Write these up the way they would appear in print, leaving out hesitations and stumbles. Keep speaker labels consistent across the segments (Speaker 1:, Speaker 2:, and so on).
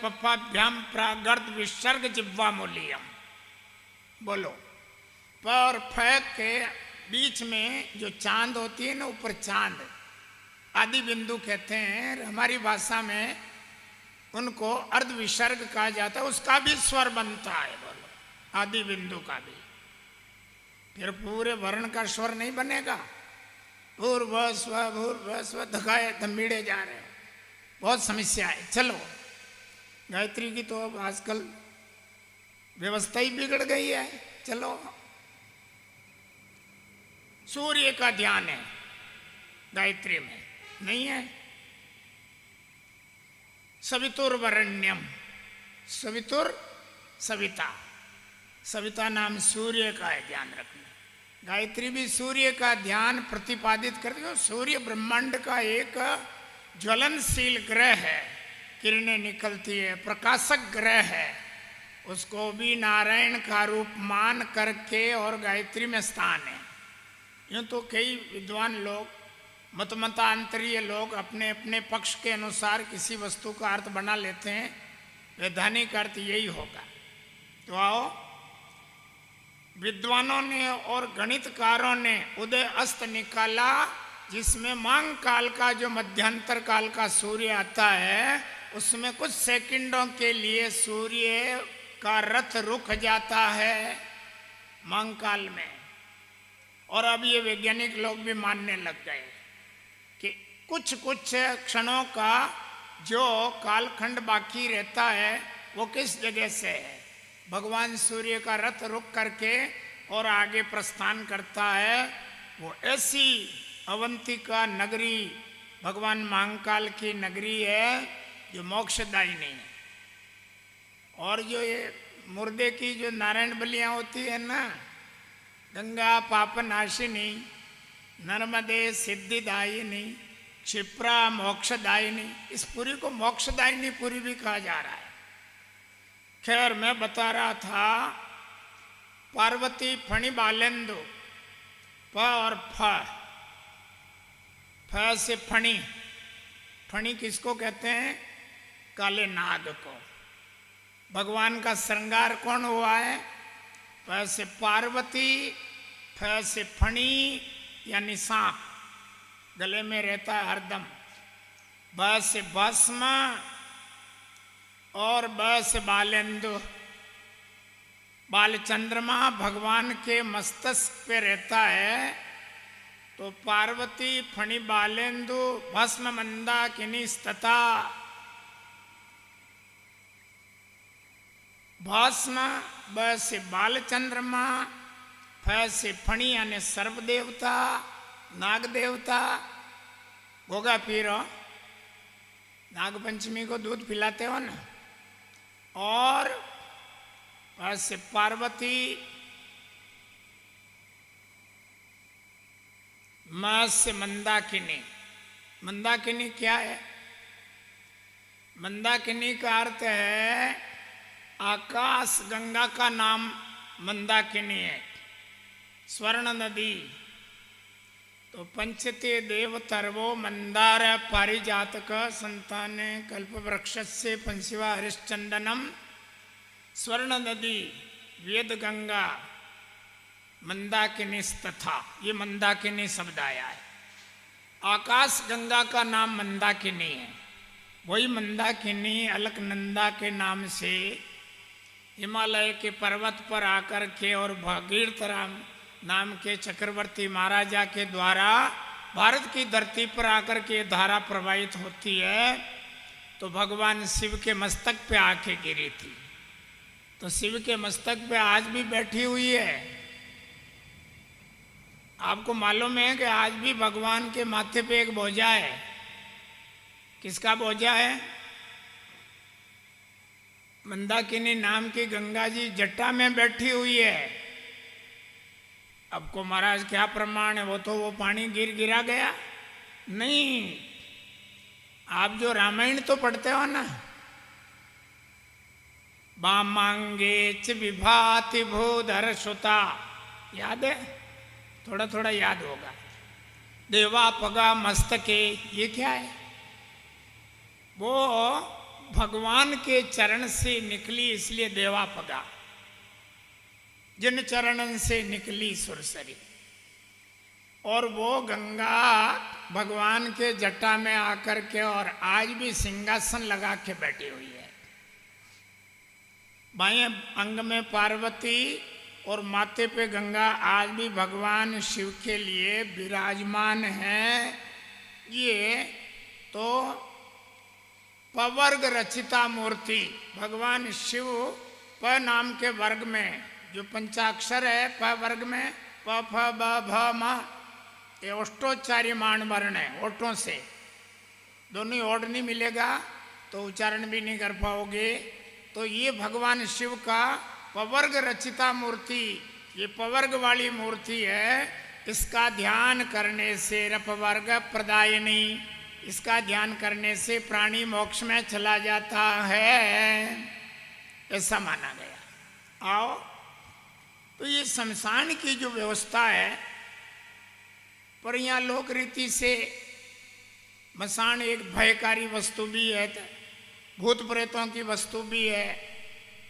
Speaker 1: पप्पाभ्याम प्रागर्त विसर्ग जिह्वा मूल्यम। बोलो, प और फ के बीच में जो चांद होती है ना, ऊपर चांद, आदि बिंदु कहते हैं। हमारी भाषा में उनको अर्ध विसर्ग कहा जाता है, उसका भी स्वर बनता है। बोलो, आदि बिंदु का भी। फिर पूरे वर्ण का स्वर नहीं बनेगा। भूर्भ स्व धकाए धमीड़े जा रहे हैं, बहुत समस्या है। चलो, गायत्री की तो अब आजकल व्यवस्था ही बिगड़ गई है। चलो, सूर्य का ध्यान है गायत्री में, नहीं है? सवितुर्वरेण्यम, सवितुर सविता, सविता नाम सूर्य का है, ध्यान रखना। गायत्री भी सूर्य का ध्यान प्रतिपादित करती है। सूर्य ब्रह्मांड का एक ज्वलनशील ग्रह है, किरणें निकलती है, प्रकाशक ग्रह है। उसको भी नारायण का रूप मान करके और गायत्री में स्थान है। यूँ तो कई विद्वान लोग, मतमतांतरीय लोग अपने अपने पक्ष के अनुसार किसी वस्तु का अर्थ बना लेते हैं। वैधानिक अर्थ यही होगा। तो आओ, विद्वानों ने और गणितकारों ने उदय अस्त निकाला, जिसमें मांग काल का जो मध्यांतर काल का सूर्य आता है, उसमें कुछ सेकंडों के लिए सूर्य का रथ रुक जाता है मांग काल में। और अब ये वैज्ञानिक लोग भी मानने लग गए कि कुछ कुछ क्षणों का जो कालखंड बाकी रहता है वो किस जगह से है। भगवान सूर्य का रथ रुक करके और आगे प्रस्थान करता है। वो ऐसी अवंतिका नगरी भगवान महाकाल की नगरी है जो मोक्षदायी नहीं है। और जो ये मुर्दे की जो नारायण बलियाँ होती है ना, गंगा पापनाशिनी, नर्मदे सिद्धिदायिनी, क्षिप्रा मोक्षदायिनी, इस पुरी को मोक्षदायिनी पुरी भी कहा जा रहा है। खैर, मैं बता रहा था पार्वती फणी बालेंदु, प और फ से फणी। फणी किसको कहते हैं? काले नाग को। भगवान का श्रृंगार कौन हुआ है? प से पार्वती, फ से फणी यानी सांप, गले में रहता है हरदम। ब से भस्म और ब से बालेंदु, बाल चंद्रमा भगवान के मस्तक पे रहता है। तो पार्वती फणी बालेंदु भस्म मंदाकिनी स्तता। भस्म ब से बाल चंद्रमा, फ से फणी यानी सर्व देवता, नाग देवता। गोगा पी रहो, नाग पंचमी को दूध पिलाते हो ना। और प से पार्वती, म से मंदाकिनी। मंदाकिनी क्या है? मंदाकिनी का अर्थ है आकाश गंगा का नाम मंदाकिनी है, स्वर्ण नदी। तो पंचते देव तर्वो मंदार पारिजातक संताने कल्प वृक्षस्य पंचवा हरिश्चंदनम। स्वर्ण नदी, वेद गंगा, मंदाकिनी तथा, ये मंदाकिनी शब्द आया है। आकाश गंगा का नाम मंदाकिनी है। वही मंदाकिनी अलकनंदा के नाम से हिमालय के पर्वत पर आकर के और भागीरथ राम नाम के चक्रवर्ती महाराजा के द्वारा भारत की धरती पर आकर के धारा प्रवाहित होती है। तो भगवान शिव के मस्तक पे आके गिरी थी। तो शिव के मस्तक पे आज भी बैठी हुई है। आपको मालूम है कि आज भी भगवान के माथे पे एक बोझा है। किसका बोझा है? मंदाकिनी नाम की गंगा जी जटा में बैठी हुई है। अब को महाराज क्या प्रमाण है? वो पानी गिरा गया नहीं। आप जो रामायण तो पढ़ते हो ना, बामांगे च विभाति भूधर सुता, याद है? थोड़ा थोड़ा याद होगा। देवा पगा मस्तके, ये क्या है? वो भगवान के चरण से निकली इसलिए देवा पगा, जिन चरणन से निकली सुरसरी। और वो गंगा भगवान के जटा में आकर के और आज भी सिंहासन लगा के बैठी हुई है। बाएं अंग में पार्वती और माथे पे गंगा आज भी भगवान शिव के लिए विराजमान है। ये तो पवर्ग रचिता मूर्ति भगवान शिव प नाम के वर्ग में जो पंचाक्षर है, प वर्ग में प फ ब भ म, ये अष्टोच्चारी मान वर्ण है। ओठों से दोनों ओठ नहीं मिलेगा तो उच्चारण भी नहीं कर पाओगे। तो ये भगवान शिव का पवर्ग रचिता मूर्ति, ये पवर्ग वाली मूर्ति है। इसका ध्यान करने से रपवर्ग प्रदायिनी, इसका ध्यान करने से प्राणी मोक्ष में चला जाता है, ऐसा माना गया। आओ, तो ये शमशान की जो व्यवस्था है, पर यहाँ लोक रीति से मसान एक भयकारी वस्तु भी है, भूत प्रेतों की वस्तु भी है,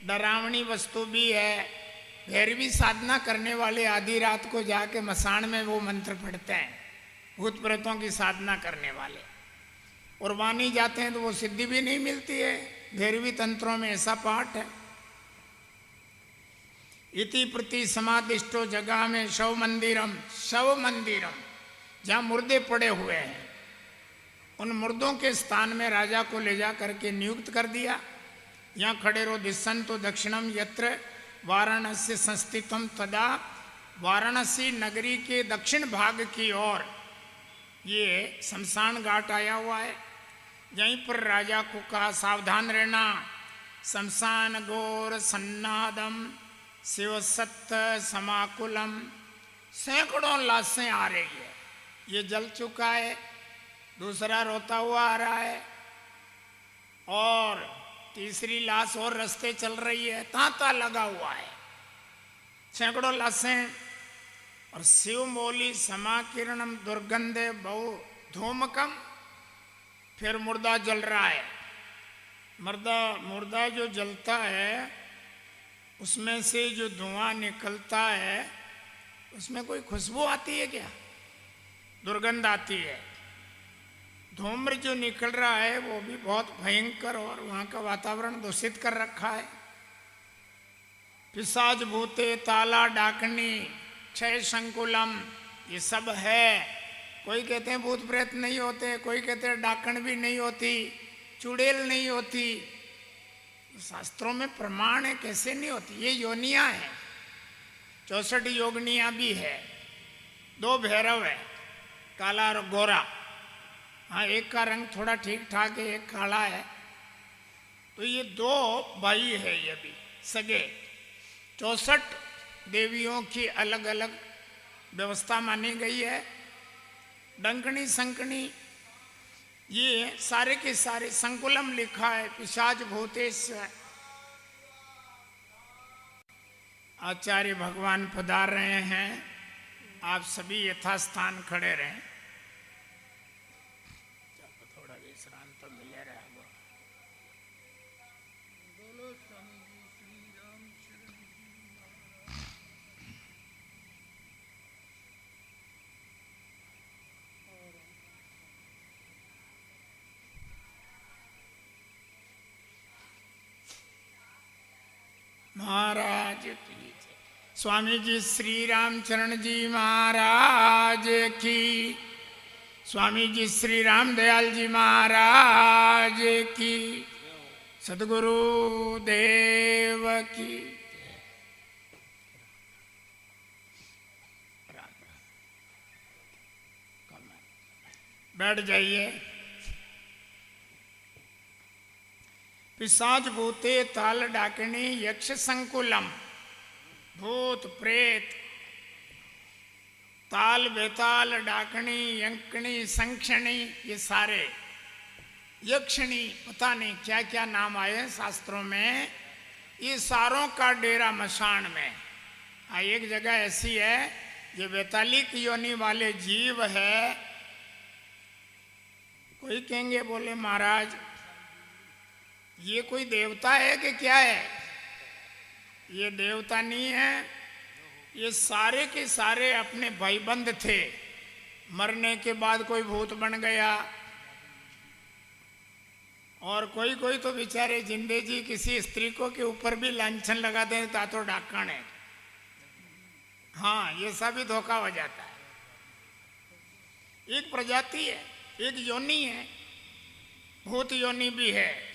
Speaker 1: डरावनी वस्तु भी है। भैरवी साधना करने वाले आधी रात को जाके मसान में वो मंत्र पढ़ते हैं, भूत प्रेतों की साधना करने वाले, और वहाँ नहीं जाते हैं तो वो सिद्धि भी नहीं मिलती है। भैरवी तंत्रों में ऐसा पाठ है। इति प्रति समादिष्टो जगह में शव मंदिरम, शव मंदिरम, जहाँ मुर्दे पड़े हुए हैं उन मुर्दों के स्थान में राजा को ले जा करके नियुक्त कर दिया। यहाँ खड़े रहो दिशंतो दक्षिणम यत्र वाराणसी संस्थितम, तदा वाराणसी नगरी के दक्षिण भाग की ओर ये शमशान घाट आया हुआ है। यहीं पर राजा को कहा सावधान रहना, शमशान घोर सन्नादम शिव सत्य समाकुलम। सैकड़ों लाशें आ रही है, ये जल चुका है, दूसरा रोता हुआ आ रहा है, और तीसरी लाश और रास्ते चल रही है, तांता लगा हुआ है, सैकड़ों लाशें। और शिव मोली समाकिरणम दुर्गंधे बहु धूमकम, फिर मुर्दा जल रहा है। मुर्दा जो जलता है उसमें से जो धुआं निकलता है उसमें कोई खुशबू आती है क्या? दुर्गंध आती है। धूम्र जो निकल रहा है वो भी बहुत भयंकर, और वहाँ का वातावरण दूषित कर रखा है। पिशाच भूते ताला डाकनी क्षय संकुलम, ये सब है। कोई कहते हैं भूत प्रेत नहीं होते, कोई कहते हैं डाकण भी नहीं होती, चुड़ैल नहीं होती। शास्त्रों में प्रमाण है कैसे नहीं होती। ये योनियां हैं, 64 योगनियां भी है, 2 भैरव है, काला और गोरा। हाँ, एक का रंग थोड़ा ठीक ठाक है, एक काला है। तो ये 2 भाई है, ये भी सगे। 64 देवियों की अलग अलग व्यवस्था मानी गई है। डंकनी संकनी ये सारे के सारे संकुलम लिखा है। पिशाच भूतेश आचार्य भगवान पधार रहे हैं, आप सभी यथास्थान खड़े रहें। थोड़ा विश्राम तो मिले रहेगा। बोलो स्वामी जी श्री राम शरण महाराज की जय। स्वामी जी श्री रामचरण जी महाराज की, स्वामी जी श्री राम दयाल जी महाराज की, सदगुरु देव की। बैठ जाइए। पिशाच भूते ताल डाकनी यक्ष संकुलम, भूत प्रेत ताल बेताल डाकनी यंकनी संक्षणी, ये सारे यक्षिणी, पता नहीं क्या क्या नाम आए शास्त्रों में, ये सारों का डेरा मशान में। एक जगह ऐसी है, ये बेतालिक योनि वाले जीव है। कोई कहेंगे बोले महाराज ये कोई देवता है कि क्या है? ये देवता नहीं है, ये सारे के सारे अपने भाईबंद थे। मरने के बाद कोई भूत बन गया, और कोई कोई तो बेचारे जिंदे जी किसी स्त्री को के ऊपर भी लांछन लगा दें तो डाकण है। हाँ, ये सब भी धोखा हो जाता है। एक प्रजाति है, एक योनि है, भूत योनि भी है।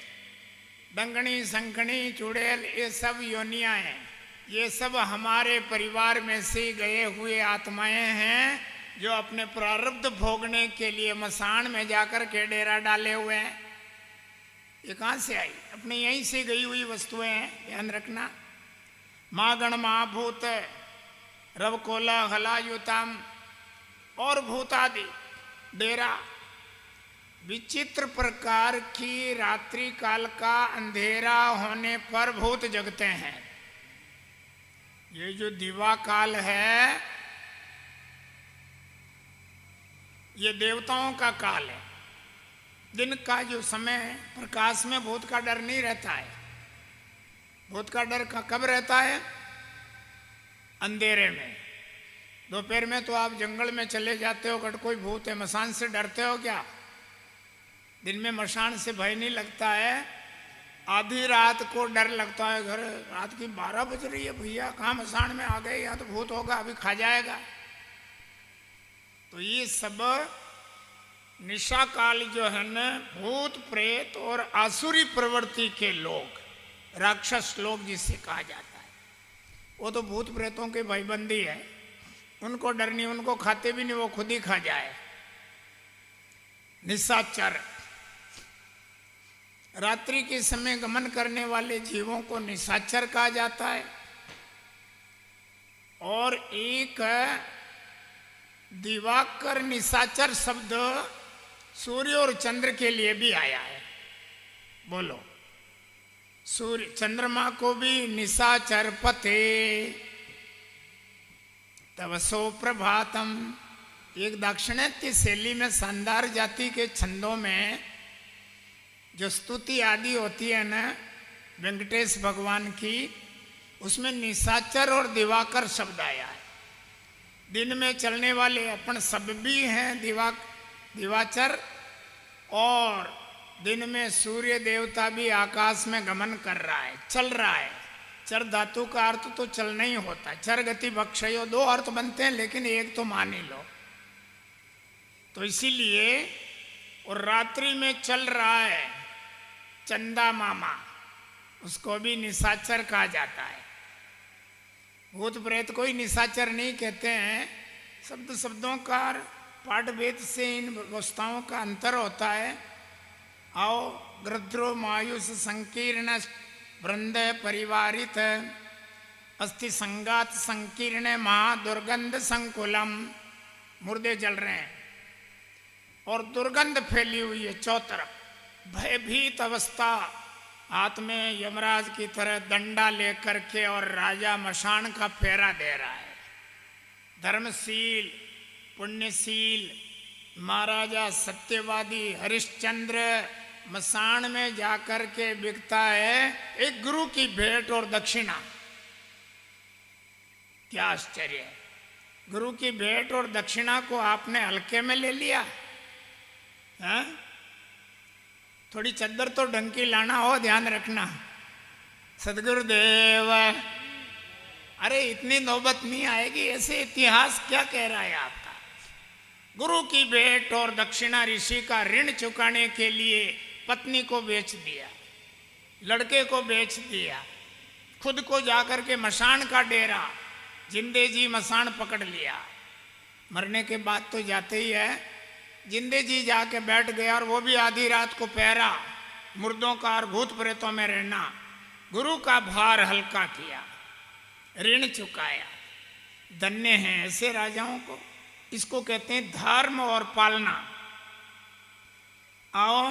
Speaker 1: डंगनी, संखनी, चुड़ैल, ये सब योनियां हैं। ये सब हमारे परिवार में से गए हुए आत्माएं हैं जो अपने प्रारब्ध भोगने के लिए मसान में जाकर के डेरा डाले हुए हैं। ये कहाँ से आई? अपने यहीं से गई हुई वस्तुएं हैं, ध्यान रखना। माँ गण महाभूत, रव कोला हलायुतम और भूतादि डेरा विचित्र प्रकार की रात्रि काल का अंधेरा होने पर भूत जगते हैं। ये जो दिवा काल है, ये देवताओं का काल है। दिन का जो समय प्रकाश में भूत का डर नहीं रहता है। भूत का डर कब रहता है? अंधेरे में। दोपहर में तो आप जंगल में चले जाते हो, अगर कोई भूत है, मसान से डरते हो क्या? दिन में मसान से भय नहीं लगता है। आधी रात को डर लगता है, घर रात की 12 बज रही है, भैया कहाँ मसान में आ गए, यहाँ तो भूत होगा, अभी खा जाएगा। तो ये सब निशा काल जो है न, भूत प्रेत और आसुरी प्रवृत्ति के लोग, राक्षस लोग जिसे कहा जाता है, वो तो भूत प्रेतों के भाईबंदी है। उनको डर नहीं, उनको खाते भी नहीं, वो खुद ही खा जाए। निशाचर, रात्रि के समय गमन करने वाले जीवों को निशाचर कहा जाता है। और एक दिवाकर निशाचर शब्द सूर्य और चंद्र के लिए भी आया है। बोलो, सूर्य चंद्रमा को भी निशाचर पते तव सो प्रभातम। एक दाक्षिणात्य शैली में शानदार जाति के छंदों में जो स्तुति आदि होती है ना वेंकटेश भगवान की, उसमें निशाचर और दिवाकर शब्द आया है। दिन में चलने वाले अपन सब भी हैं दिवाचर, और दिन में सूर्य देवता भी आकाश में गमन कर रहा है, चल रहा है। चर धातु का अर्थ तो चलना ही होता है। चर गति भक्षयो, दो अर्थ बनते हैं, लेकिन एक तो मान ही लो। तो इसीलिए, और रात्रि में चल रहा है चंदा मामा, उसको भी निशाचर कहा जाता है। भूत प्रेत को ही निशाचर नहीं कहते हैं। शब्दों का पाठ भेद से इन अवस्थाओं का अंतर होता है। आओ, गृध्रो मायुष संकीर्ण वृंद परिवारित अस्थि संगात संकीर्ण महादुर्गंध संकुलम। मुर्दे जल रहे हैं और दुर्गंध फैली हुई है चौतरफ। भयभीत अवस्था, हाथ में यमराज की तरह डंडा लेकर के, और राजा मशान का फेरा दे रहा है। धर्मशील पुण्यशील महाराजा सत्यवादी हरिश्चंद्र मसान में जाकर के बिकता है एक गुरु की भेंट और दक्षिणा। क्या आश्चर्य है! गुरु की भेंट और दक्षिणा को आपने हल्के में ले लिया है? थोड़ी चद्दर तो ढंग की लाना हो, ध्यान रखना। सदगुरुदेव, अरे इतनी नौबत नहीं आएगी। ऐसे इतिहास क्या कह रहा है आपका? गुरु की भेंट और दक्षिणा, ऋषि का ऋण चुकाने के लिए पत्नी को बेच दिया, लड़के को बेच दिया, खुद को जाकर के मसान का डेरा, जिंदे जी मसान पकड़ लिया। मरने के बाद तो जाते ही है, जिंदे जी जाके बैठ गया, और वो भी आधी रात को पहरा, मुर्दों का और भूत प्रेतों में रहना। गुरु का भार हल्का किया, ऋण चुकाया। धन्य हैं ऐसे राजाओं को। इसको कहते हैं धर्म और पालना। आओ,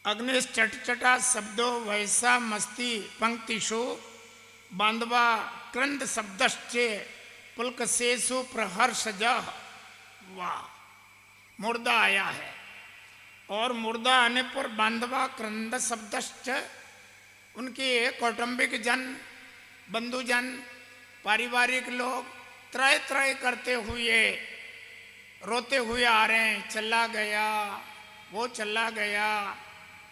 Speaker 1: अग्निश चटचटा शब्दों वैसा मस्ती पंक्तिषु बांधवा क्रंद शब्दश्चे पुलकसेसु प्रहर्षज। वाह, मुर्दा आया है, और मुर्दा आने पर बांधवा क्रंद शब्दश्च, उनके कौटुंबिक जन, बंधुजन, पारिवारिक लोग त्रय त्रय करते हुए रोते हुए आ रहे हैं, चला गया, वो चला गया,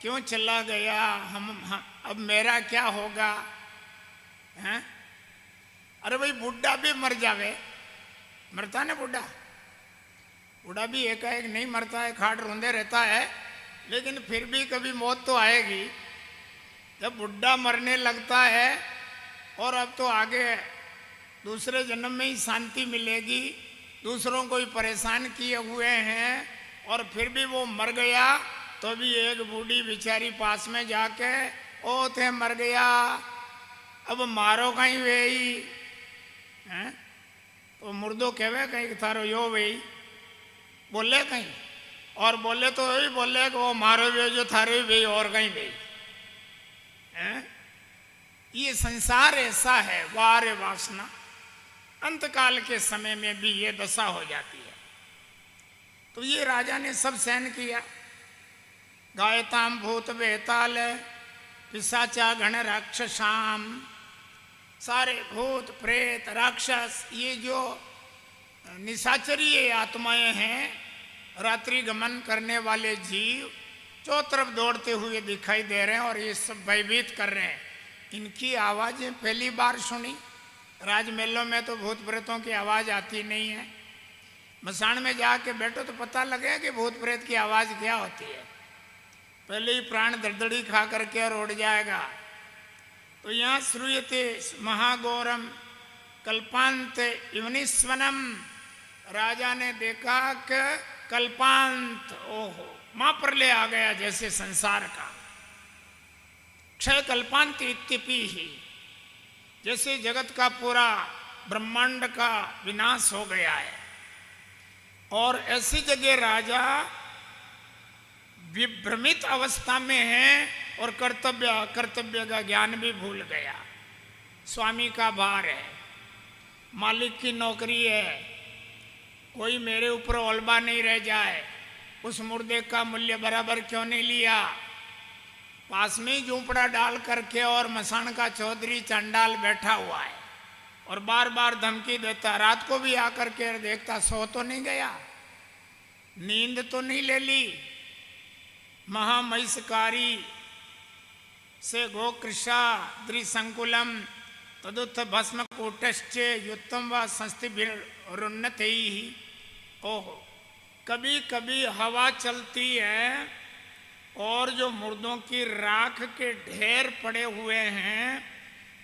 Speaker 1: क्यों चला गया, हम अब मेरा क्या होगा हैं? अरे भाई बुढ़ा भी मर जावे, मरता ना बुढ़ा, बूढ़ा भी एकाएक नहीं मरता है, खाट रोंदे रहता है, लेकिन फिर भी कभी मौत तो आएगी। जब बुढ़ा मरने लगता है और अब तो आगे दूसरे जन्म में ही शांति मिलेगी, दूसरों को ही परेशान किए हुए हैं, और फिर भी वो मर गया, तो भी एक बूढ़ी बेचारी पास में जाके, ओ थे मर गया, अब मारो कहीं वेई हैं? तो मुर्दो कहवे कहीं थारो यो वेई, बोले कहीं, और बोले तो वही बोले कि वो मारो वे जो थारे वे और कहीं वे हैं? ये संसार ऐसा है, वार वासना, अंतकाल के समय में भी ये दशा हो जाती है। तो ये राजा ने सब सहन किया। गायताम भूत बेताल पिशाचा गण राक्षसाम, सारे भूत प्रेत राक्षस, ये जो निशाचरीय आत्माएं हैं, रात्रि गमन करने वाले जीव चौ तरफ दौड़ते हुए दिखाई दे रहे हैं, और ये सब भयभीत कर रहे हैं। इनकी आवाज़ें पहली बार सुनी। राजमहलों में तो भूत प्रेतों की आवाज़ आती नहीं है, मसान में जाके बैठो तो पता लगेगा कि भूत प्रेत की आवाज़ क्या होती है, पहले ही प्राण दड़दड़ी खा करके और उड़ जाएगा। तो यहाँ श्रूयते महागौरम कल्पांत इवनिस्वनम, राजा ने देखा कि कल्पांत, ओहो महाप्रलय आ गया जैसे संसार का, क्षय कल्पांत इत्यपि ही, जैसे जगत का पूरा ब्रह्मांड का विनाश हो गया है। और ऐसी जगह राजा विभ्रमित अवस्था में है और कर्तव्य का ज्ञान भी भूल गया। स्वामी का भार है, मालिक की नौकरी है, कोई मेरे ऊपर ओलबा नहीं रह जाए, उस मुर्दे का मूल्य बराबर क्यों नहीं लिया। पास में ही झूंपड़ा डाल करके और मसान का चौधरी चंडाल बैठा हुआ है और बार बार धमकी देता, रात को भी आकर के देखता सो तो नहीं गया, नींद तो नहीं ले ली। महामहिषकारी से गोकृषा द्रिसंकुलम तदुत्थ भस्म कूटश्च युत्तम व संस्थिभिरुन्नते ही। ओहो, कभी कभी हवा चलती है और जो मुर्दों की राख के ढेर पड़े हुए हैं,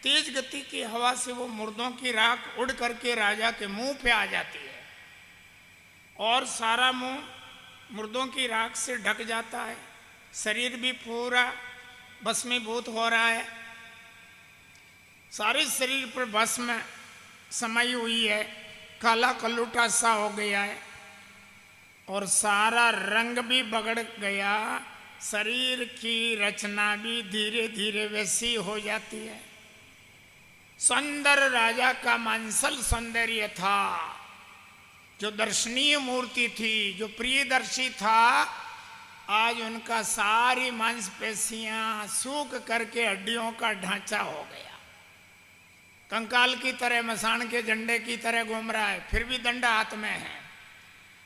Speaker 1: तेज गति की हवा से वो मुर्दों की राख उड़ करके राजा के मुंह पे आ जाती है और सारा मुंह मुर्दों की राख से ढक जाता है, शरीर भी पूरा भस्मीभूत हो रहा है, सारे शरीर पर भस्म समाई हुई है, काला कल्लूटा सा हो गया है और सारा रंग भी बिगड़ गया, शरीर की रचना भी धीरे धीरे वैसी हो जाती है। सुंदर राजा का मांसल सौंदर्य था, जो दर्शनीय मूर्ति थी, जो प्रियदर्शी था, आज उनका सारी मांसपेशियां सूख करके हड्डियों का ढांचा हो गया, कंकाल की तरह, मसान के झंडे की तरह घूम रहा है, फिर भी दंडा हाथ में है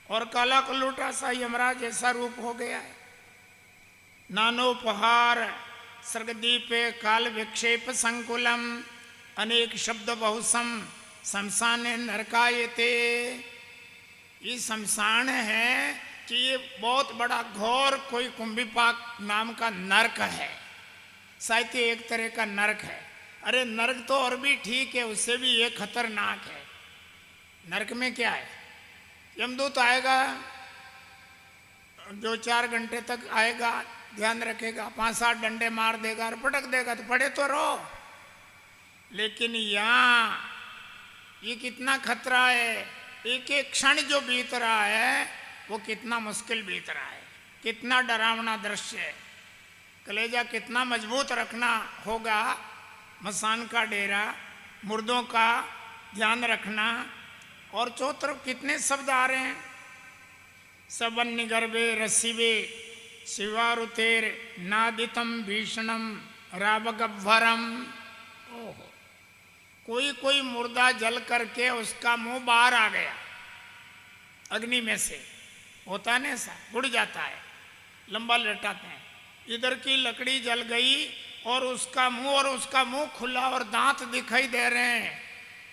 Speaker 1: और काला कलूटा सा यमराज जैसा रूप हो गया है। नानोपहार सर्गदीपे काल विक्षेप संकुलम अनेक शब्द बहुसम शमशान नरकायते। ये शमशान है कि ये बहुत बड़ा घोर कोई कुंभिपाक नाम का नरक है, शायद एक तरह का नरक है। अरे नरक तो और भी ठीक है, उससे भी ये खतरनाक है। नरक में क्या है, यमदूत आएगा, जो 4 घंटे तक आएगा, ध्यान रखेगा, 5-7 डंडे मार देगा और पटक देगा, तो पड़े तो रहो। लेकिन यहाँ ये कितना खतरा है, एक एक क्षण जो बीत रहा है वो कितना मुश्किल बीत रहा है, कितना डरावना दृश्य है। कलेजा कितना मजबूत रखना होगा, मसान का डेरा, मुर्दों का ध्यान रखना, और चौथर कितने शब्द आ रहे हैं, सबन निगर्भे रसीबे शिवारुतेर नादितम भीषणम रावगभ्वरम। ओहो, कोई कोई मुर्दा जल करके उसका मुंह बाहर आ गया अग्नि में से, होता नहीं ऐसा, बुड़ जाता है, लंबा लटाते हैं। इधर की लकड़ी जल गई और उसका मुंह खुला और दांत दिखाई दे रहे हैं,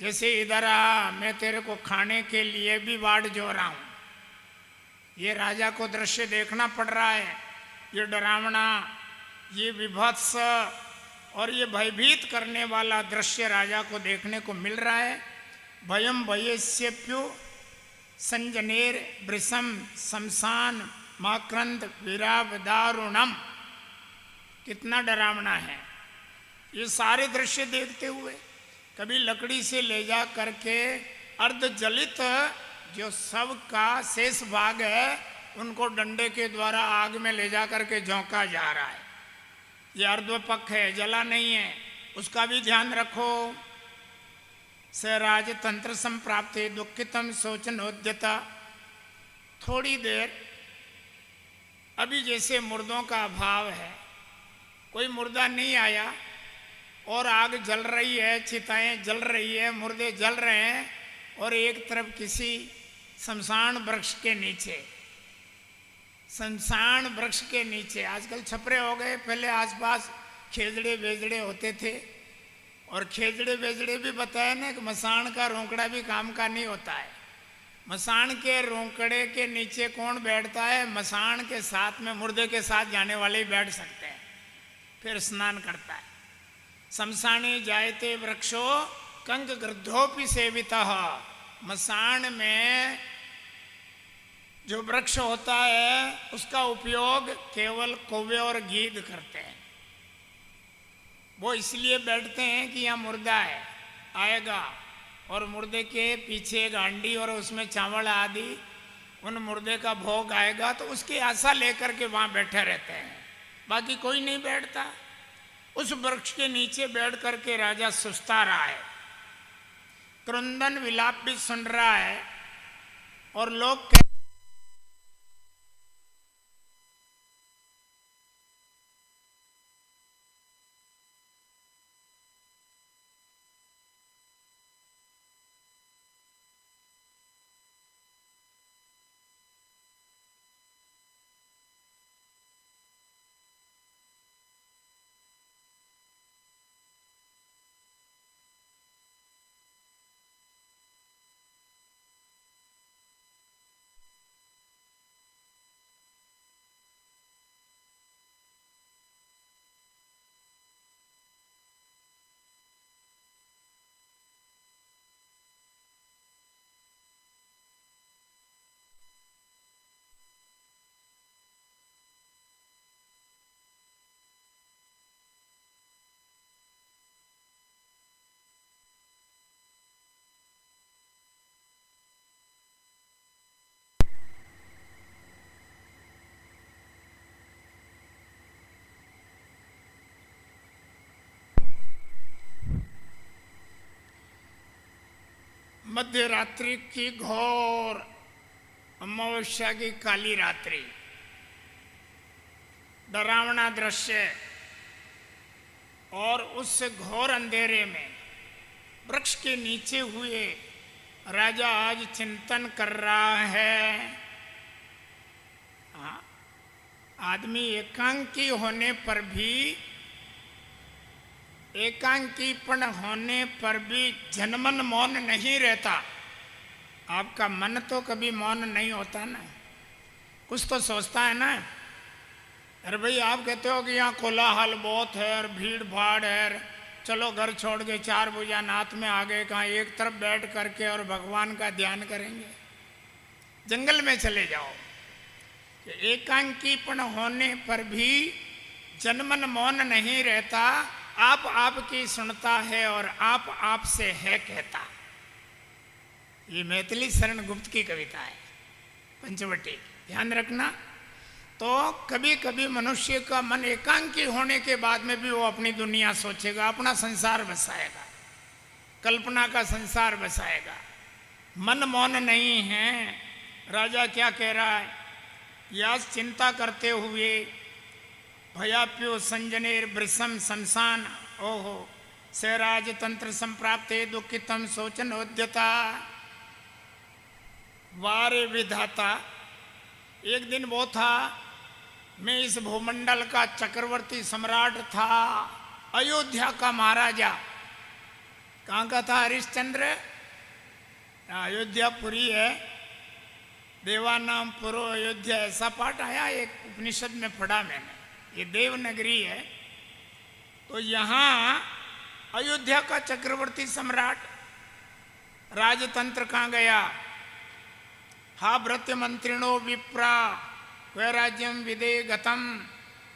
Speaker 1: जैसे इधर आ, मैं तेरे को खाने के लिए भी वाड़ जो रहा हूं। ये राजा को दृश्य देखना पड़ रहा है, ये डरावना, ये विभत्स और ये भयभीत करने वाला दृश्य राजा को देखने को मिल रहा है। भयम भयस्यप्यु संजनेर वृषम शमशान माक्रंद विराव दारुणम। कितना डरावना है ये सारे दृश्य देखते हुए। कभी लकड़ी से ले जा करके अर्धजलित जो शव का शेष भाग है उनको डंडे के द्वारा आग में ले जा करके झोंका जा रहा है। ये अर्धपक है, जला नहीं है, उसका भी ध्यान रखो। स राजतंत्र संप्राप्ते दुखितम शोचनोद्यता। थोड़ी देर अभी जैसे मुर्दों का अभाव है, कोई मुर्दा नहीं आया और आग जल रही है, चिताएं जल रही है, मुर्दे जल रहे हैं, और एक तरफ किसी शमशान वृक्ष के नीचे, शमशान वृक्ष के नीचे, आजकल छपरे हो गए, पहले आसपास खेजड़े बेजड़े होते थे। और खेजड़े बेजड़े भी बताया ना कि मसान का रोंकड़ा भी काम का नहीं होता है। मसान के रोंकड़े के नीचे कौन बैठता है? मसान के साथ में मुर्दे के साथ जाने वाले ही बैठ सकते हैं, फिर स्नान करता है। शमशाने जायते वृक्षो कंक गृद्धोपि सेवितः। मसान में जो वृक्ष होता है उसका उपयोग केवल कौवे और गीद करते हैं। वो इसलिए बैठते हैं कि यहाँ मुर्दा है, आएगा, और मुर्दे के पीछे एक हांडी और उसमें चावल आदि उन मुर्दे का भोग आएगा, तो उसकी आशा लेकर के वहाँ बैठे रहते हैं। बाकी कोई नहीं बैठता। उस वृक्ष के नीचे बैठ करके राजा सुस्ता रहा है, क्रंदन विलाप भी सुन रहा है, और लोग मध्य रात्रि की घोर अमावस्या की काली रात्रि, डरावना दृश्य, और उस घोर अंधेरे में वृक्ष के नीचे हुए राजा आज चिंतन कर रहा है। आदमी एकांकी होने पर भी, एकांकीपन होने पर भी जनमन मौन नहीं रहता। आपका मन तो कभी मौन नहीं होता ना, कुछ तो सोचता है ना। अरे भाई, आप कहते हो कि यहाँ कोलाहल बहुत है और भीड़ भाड़ है, चलो घर छोड़ के 4 भुजा नाथ में आ गए, कहाँ एक तरफ बैठ करके और भगवान का ध्यान करेंगे। जंगल में चले जाओ। एकांकीपन होने पर भी जनमन मौन नहीं रहता, आप आपकी सुनता है और आप से है कहता। ये मैथिली शरण गुप्त की कविता है, पंचवटी, ध्यान रखना। तो कभी कभी मनुष्य का मन एकांकी होने के बाद में भी वो अपनी दुनिया सोचेगा, अपना संसार बसाएगा, कल्पना का संसार बसाएगा। मन मौन नहीं है। राजा क्या कह रहा है? यास चिंता करते हुए भयाप्यो संजनेर वृषम शमशान ओहो से राजतंत्र संप्राप्ते दुखितम शोचनोद्यता। वारे विधाता, एक दिन वो था, मैं इस भूमंडल का चक्रवर्ती सम्राट था, अयोध्या का महाराजा। कहाँ का था हरिश्चंद्र? अयोध्यापुरी है, देवानाम पुरो अयोध्या, ऐसा पाठ आया एक उपनिषद में पढ़ा मैंने। ये देवनगरी है। तो यहाँ अयोध्या का चक्रवर्ती सम्राट राजतंत्र कहाँ गया? हा भृत्य मंत्रिणो विप्रा वैराज्यम विदे गतम।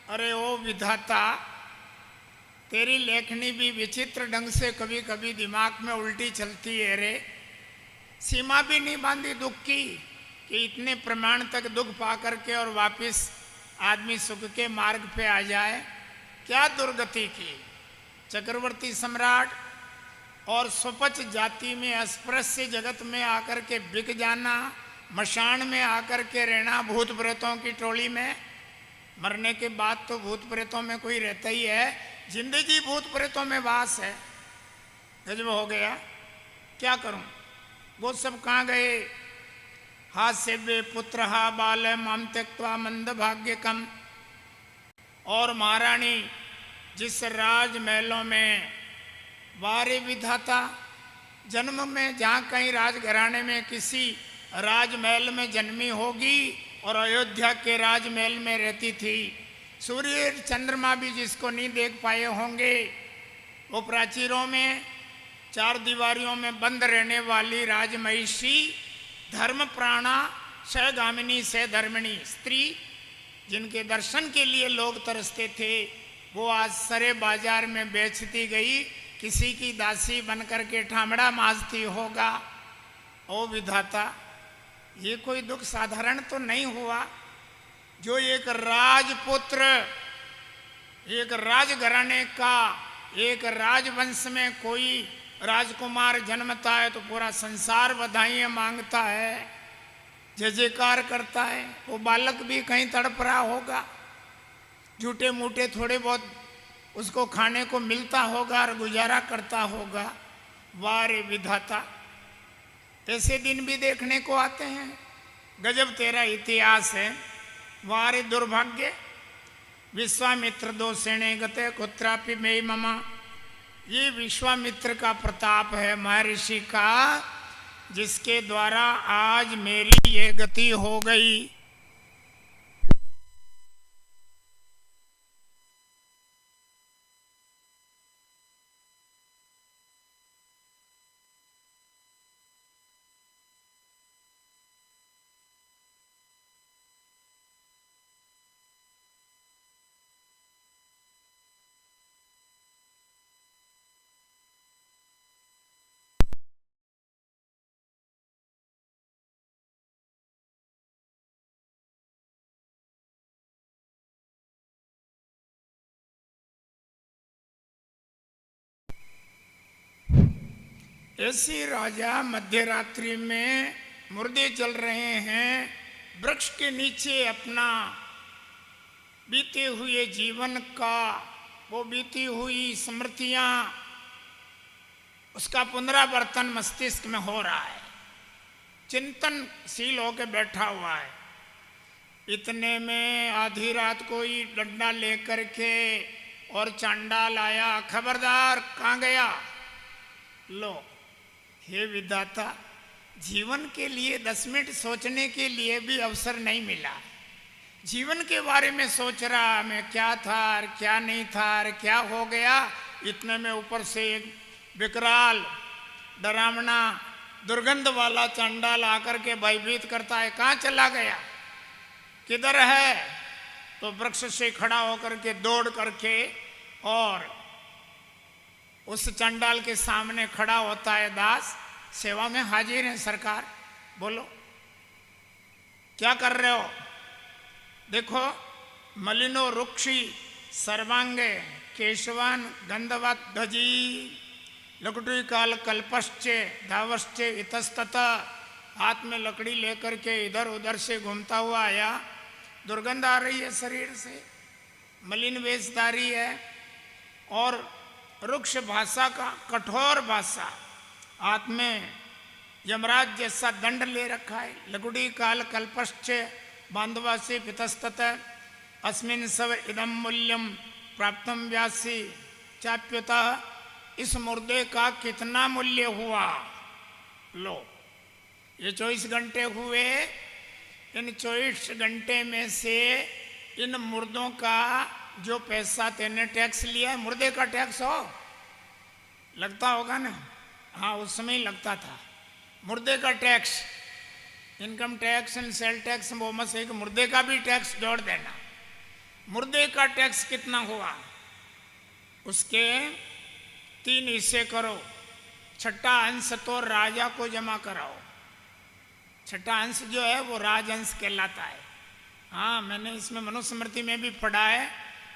Speaker 1: अरे ओ विधाता, तेरी लेखनी भी विचित्र ढंग से कभी कभी दिमाग में उल्टी चलती है रे। सीमा भी नहीं बांधी दुख की कि इतने प्रमाण तक दुख पा करके और वापिस आदमी सुख के मार्ग पे आ जाए। क्या दुर्गति की! चक्रवर्ती सम्राट और स्वपच जाति में अस्पृश्य जगत में आकर के बिक जाना, मशान में आकर के रहना भूत प्रेतों की टोली में। मरने के बाद तो भूत प्रेतों में कोई रहता ही है, जिंदगी भूत प्रेतों में वास है। गजब हो गया। क्या करूं? वो सब कहाँ गए? हास्य वे पुत्र हा बाल माम त्यक्त्वा मंद भाग्य कम। और महारानी जिस राजमहलों में, वारे विधाता, जन्म में जहाँ कहीं राजघराने में किसी राजमहल में जन्मी होगी और अयोध्या के राजमहल में रहती थी। सूर्य चंद्रमा भी जिसको नहीं देख पाए होंगे, वो प्राचीरों में चार दीवारियों में बंद रहने वाली राजमहिषी, धर्म प्राणा सहगामिनी से धर्मिणी स्त्री, जिनके दर्शन के लिए लोग तरसते थे, वो आज सरे बाजार में बेचती गई, किसी की दासी बनकर के ठामड़ा माजती होगा। ओ विधाता, ये कोई दुख साधारण तो नहीं हुआ जो एक राजपुत्र, एक राजघराने का, एक राजवंश में कोई राजकुमार जन्मता है तो पूरा संसार बधाइयाँ मांगता है, जय जयकार करता है। वो बालक भी कहीं तड़प रहा होगा, झूठे मूठे थोड़े बहुत उसको खाने को मिलता होगा और गुजारा करता होगा। वारे विधाता, ऐसे दिन भी देखने को आते हैं। गजब तेरा इतिहास है। वारे दुर्भाग्य, विश्वामित्र दोषेणे गते कुत्रापि मे ममा। ये विश्वामित्र का प्रताप है, महर्षि का, जिसके द्वारा आज मेरी ये गति हो गई। ऐसी राजा मध्य रात्रि में मुर्दे चल रहे हैं, वृक्ष के नीचे अपना बीते हुए जीवन का, वो बीती हुई स्मृतियां, उसका पुनरावर्तन मस्तिष्क में हो रहा है, चिंतनशील होकर बैठा हुआ है। इतने में आधी रात कोई डंडा लेकर के और चांडाल आया, खबरदार कहाँ गया? लो, हे विधाता, जीवन के लिए 10 मिनट सोचने के लिए भी अवसर नहीं मिला। जीवन के बारे में सोच रहा मैं क्या था और क्या नहीं था और क्या हो गया। इतने में ऊपर से एक विकराल, डरावना, दुर्गंध वाला चांडाल आकर के भयभीत करता है। कहाँ चला गया? किधर है? तो वृक्ष से खड़ा होकर के दौड़ करके और उस चंडाल के सामने खड़ा होता है। दास, सेवा में हाजिर है सरकार, बोलो क्या कर रहे हो? देखो, मलिनो रुक्षी सर्वांगे केशवान गंधवत ध्वजी लकड़ी काल कल्पश्चे धावश्चे इतस्तत। हाथ में लकड़ी लेकर के इधर उधर से घूमता हुआ आया दुर्गंध आ रही है शरीर से, मलिन वेशधारी है और रुक्ष भाषा का, कठोर भाषा, हाथ में यमराज जैसा दंड ले रखा है। लघुड़ी काल कल्पश्च बांधवासी पितस्तत अस्मिन सव इदम मूल्यम प्राप्तम व्यासी चाप्युता। इस मुर्दे का कितना मूल्य हुआ? लो, ये 24 घंटे हुए, इन 24 घंटे में से इन मुर्दों का जो पैसा तेने टैक्स लिया है, मुर्दे का टैक्स हो लगता होगा ना? हाँ, उस समय ही लगता था मुर्दे का tax, income tax and sale tax, वो मत से मुर्दे का भी टैक्स जोड़ देना। मुर्दे का टैक्स कितना हुआ, उसके 3 हिस्से करो, छठा अंश तो राजा को जमा कराओ। छठा अंश जो है वो राजहंस कहलाता है। हाँ, मैंने इसमें मनुस्मृति में भी पढ़ा है,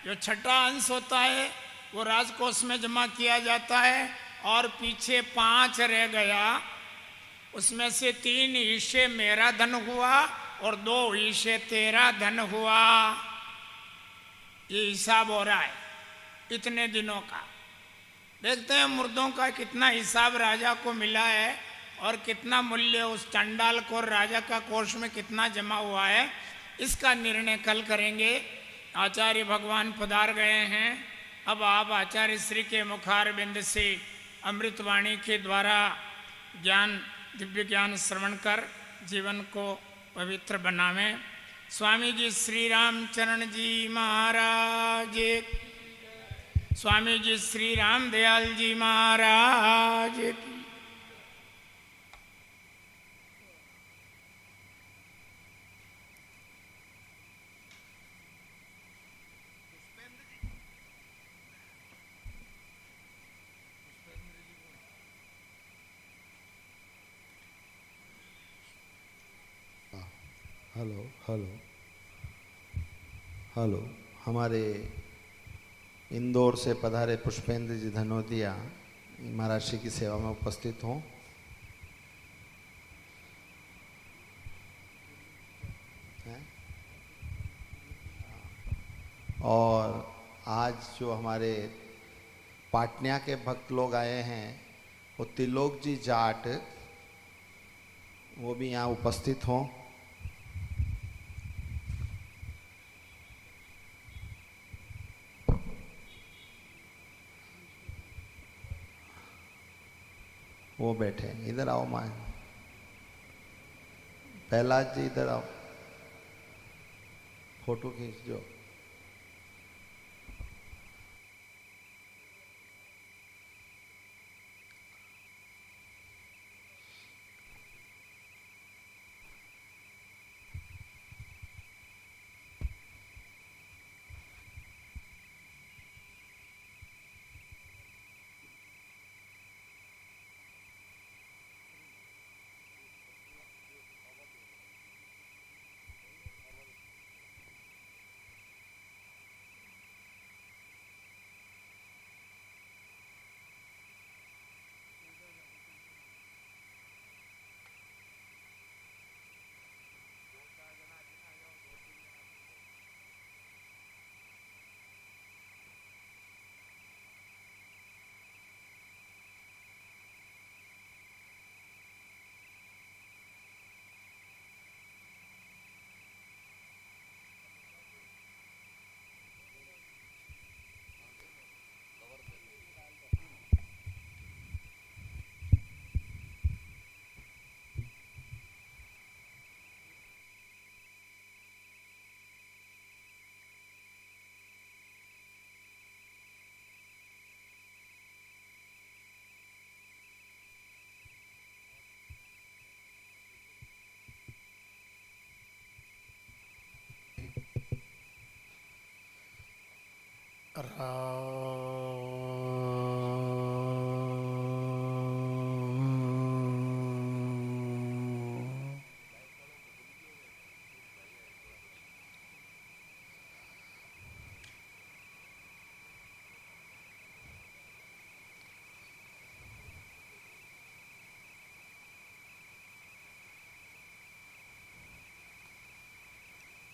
Speaker 1: जो छठा अंश होता है वो राजकोष में जमा किया जाता है और पीछे 5 रह गया, उसमें से 3 हिस्से मेरा धन हुआ और 2 हिस्से तेरा धन हुआ। ये हिसाब हो रहा है इतने दिनों का। देखते हैं मुर्दों का कितना हिसाब राजा को मिला है और कितना मूल्य उस चंडाल को राजा का कोष में कितना जमा हुआ है, इसका निर्णय कल करेंगे। आचार्य भगवान पधार गए हैं। अब आप आचार्य श्री के मुखारबिंद से अमृतवाणी के द्वारा ज्ञान, दिव्य ज्ञान श्रवण कर जीवन को पवित्र बनावें। स्वामी जी श्री रामचरण जी महाराज, स्वामी जी श्री राम दयाल जी महाराज की।
Speaker 2: Hello hello hello. हमारे इंदौर से पधारे पुष्पेंद्र जी धनोदिया महाराज श्री की सेवा में उपस्थित हों। और आज जो हमारे पाटनिया के भक्त लोग आए हैं, वो त्रिलोक जी जाट, वो भी यहाँ उपस्थित हों। वो बैठे, इधर आओ माँ, प्रहलाद जी इधर आओ, फोटो खींच दो।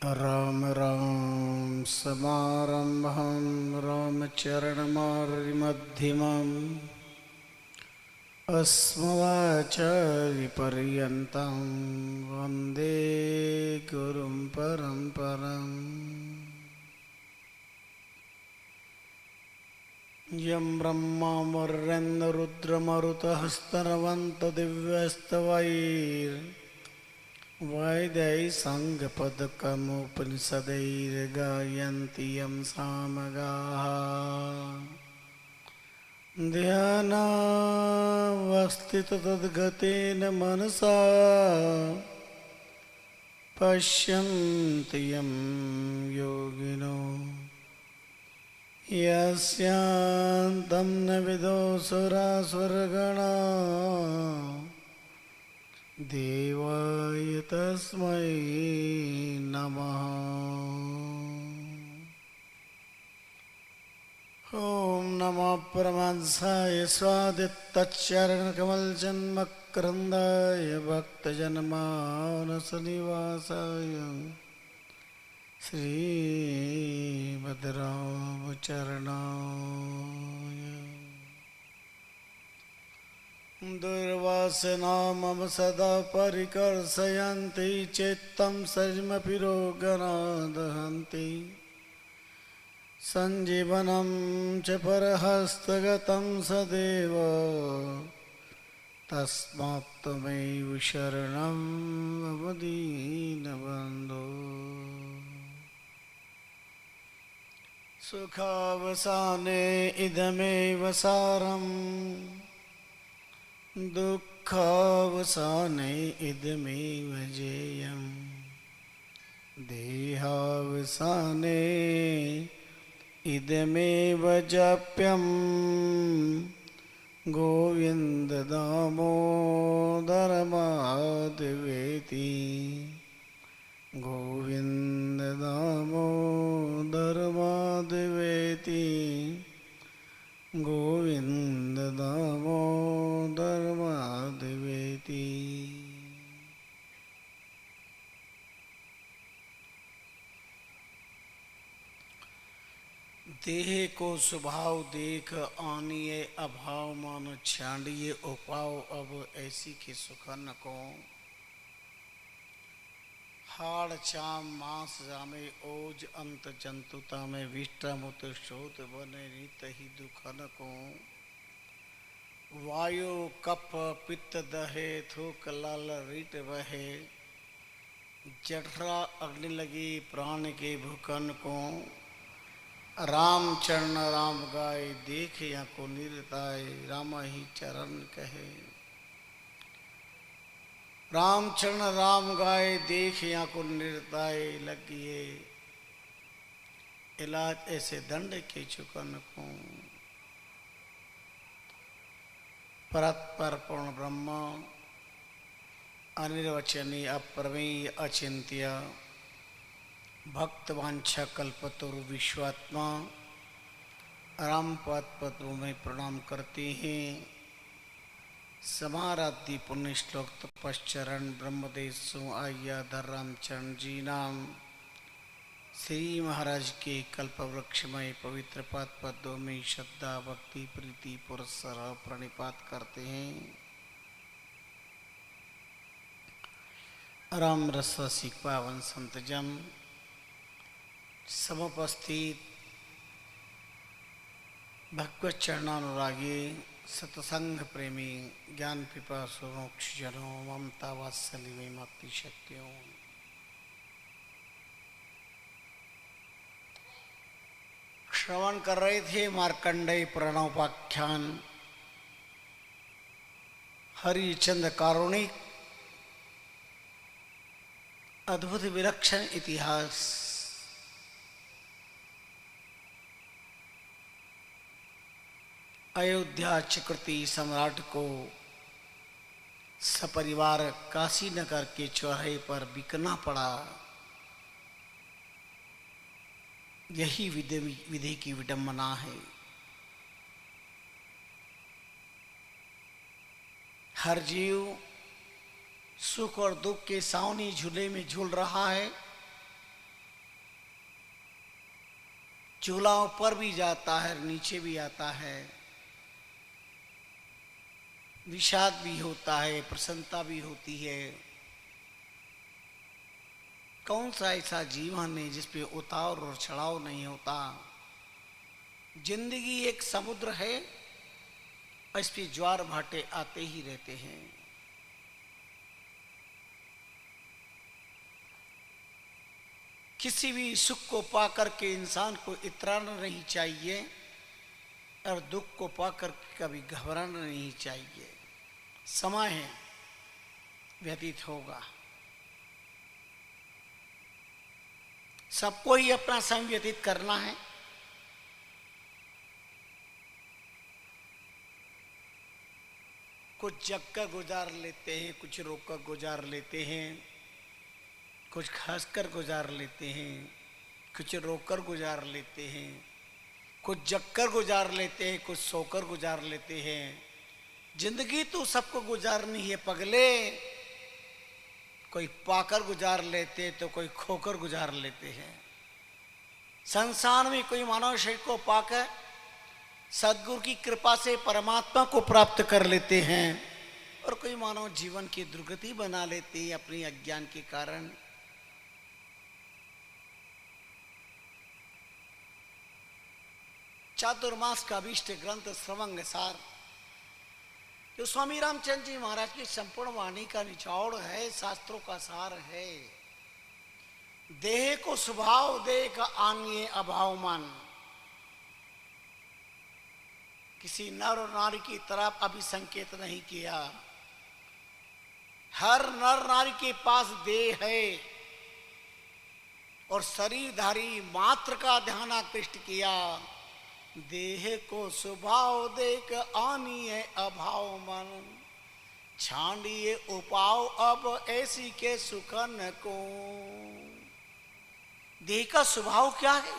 Speaker 3: राम राम समारम्भं रामचरणमार्यमध्यमम् अस्मदाचार्यपर्यन्तं वन्दे गुरुं परम्परम् यं ब्रह्मा वैदैः साङ्गपदकमुपनिषदैर्गायन्ति यं सामगाः ध्यानावस्थिततद्गतेन मनसा पश्यन्ति यं योगिनो यस्यान्तं न विदुषुरासुरगणा देवाय तस्मै नमः। ॐ नमः परमहंसाय स्वादित्तचरणकमलजन्मकृन्दाय भक्तजनमानसनिवासाय श्रीमद्रामचरणाय दुर्वासना मम सदा परिकर्षयन्ति चेत्तं सजमपि रोगनादहन्ति सञ्जीवनं च परहस्तगतं सदेव तस्मात् त्वमेव शरणं मम दीनबन्धो। सुखावसाने इदमेव सारम् दुःखावसाने इदमेव जेयम् देहावसाने इदमेव जाप्यम् गोविन्द दामोदर माधवेति गोविन्द दामोदर माधवेति गोविन्द दामोदर माधवेति। देह को स्वभाव देख आनिए अभाव मान छांडिए उपाव अब ऐसी के सुखन को हाड़ चाम मांस जामे ओज अंत जंतुता में विष्टा मुत शोत बने रीत ही दुखन को वायु कप पित्त दहे थूक लाल रीत बहे जठरा अग्नि लगी प्राण के भूखन को राम चरण राम गाय देख या को निरताय राम ही चरण कहे राम चरण राम गाय देख या को निरताय लगिए इलाज ऐसे दंड के चुकन को परत पर पूर्ण ब्रह्म अनिर्वचनीय अप्रमेय अचिंत्य भक्तवांछा कल्पतरु विश्वात्मा रामपाद पदों में प्रणाम करते हैं। समाराध्य पुण्य श्लोक तपश्चरण ब्रह्मदेशो आया धर रामचरण जी नाम श्री महाराज के कल्प वृक्षमय पवित्र पाद पदों में श्रद्धा भक्ति प्रीति पुरस्कार प्रणिपात करते हैं। राम रस रसिक पावन संत जन समुपस्थित भगवत चरणानुरागी सतसंग प्रेमी ज्ञान पिपासु मोक्ष जनों ममता वात्सल्य में मातृ शक्तियों श्रवण कर रहे थे मार्कंडेय प्रणवोपाख्यान हरिचंद्र कारुणिक अद्भुत विलक्षण इतिहास। अयोध्या चक्रवर्ती सम्राट को सपरिवार काशी नगर के चौराहे पर बिकना पड़ा। यही विधि की विडंबना है। हर जीव सुख और दुख के सावनी झूले में झूल रहा है। चूल्हा ऊपर भी जाता है, नीचे भी आता है, विषाद भी होता है, प्रसन्नता भी होती है। कौन सा ऐसा जीवन है जिसपे उतार और चढ़ाव नहीं होता? जिंदगी एक समुद्र है, इस पे ज्वार भाटे आते ही रहते हैं। किसी भी सुख को पा करके इंसान को इतराना नहीं चाहिए और दुख को पा करके कभी घबराना नहीं चाहिए। समय है, व्यतीत होगा। सबको ही अपना समय व्यतीत करना है। कुछ जग कर गुजार लेते हैं, कुछ रोक कर गुजार लेते हैं, कुछ हंस कर गुजार लेते हैं, कुछ रोकर गुजार लेते हैं, कुछ जग कर गुजार लेते हैं, कुछ सोकर गुजार लेते हैं। जिंदगी तो सबको गुजारनी है पगले। कोई पाकर गुजार लेते तो कोई खोकर गुजार लेते हैं। संसार में कोई मानव शरीर को पाकर सदगुरु की कृपा से परमात्मा को प्राप्त कर लेते हैं और कोई मानव जीवन की दुर्गति बना लेते हैं अपने अज्ञान के कारण। चातुर्मास का अभीष्ट ग्रंथ श्रवंग सार जो स्वामी रामचंद्र जी महाराज की संपूर्ण वाणी का निचोड़ है, शास्त्रों का सार है। देह को स्वभाव दे का आनिए अभाव मन। किसी नर और नारी की तरफ अभी संकेत नहीं किया। हर नर नारी के पास देह है और शरीरधारी मात्र का ध्यान आकृष्ट किया। देह को स्वभाव देख आनिए अभाव मन। छांडिए उपाव अब ऐसी के सुखन को। देह का स्वभाव क्या है?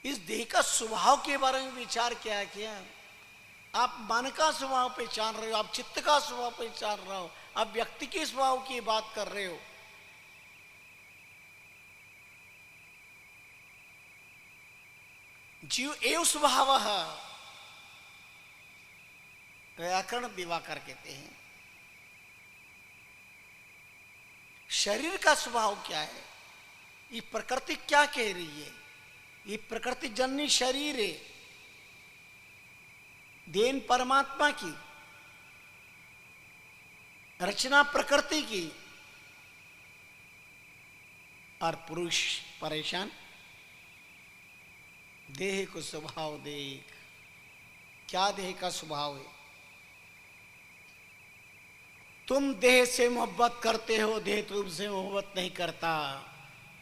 Speaker 3: इस देह का स्वभाव के बारे में विचार क्या किया? आप मन का स्वभाव पहचान रहे हो, आप चित्त का स्वभाव पहचान रहे हो, आप व्यक्ति के स्वभाव की बात कर रहे हो। जीव एव स्वभाव व्याकरण दिवाकर कहते हैं। शरीर का स्वभाव क्या है? ये प्रकृति क्या कह रही है? ये प्रकृति जन्य शरीर है, देन परमात्मा की, रचना प्रकृति की, और पुरुष परेशान। देह को स्वभाव देख। क्या देह का स्वभाव है? तुम देह से मोहब्बत करते हो, देह तुमसे मोहब्बत नहीं करता।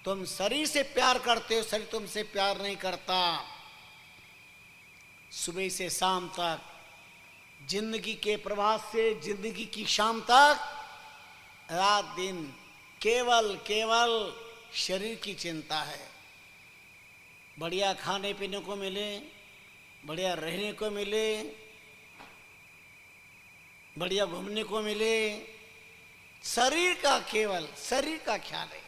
Speaker 3: तुम शरीर से प्यार करते हो, शरीर तुमसे प्यार नहीं करता। सुबह से शाम तक जिंदगी के प्रवास से जिंदगी की शाम तक रात दिन केवल केवल शरीर की चिंता है। बढ़िया खाने पीने को मिले, बढ़िया रहने को मिले, बढ़िया घूमने को मिले, शरीर का केवल शरीर का ख्याल है।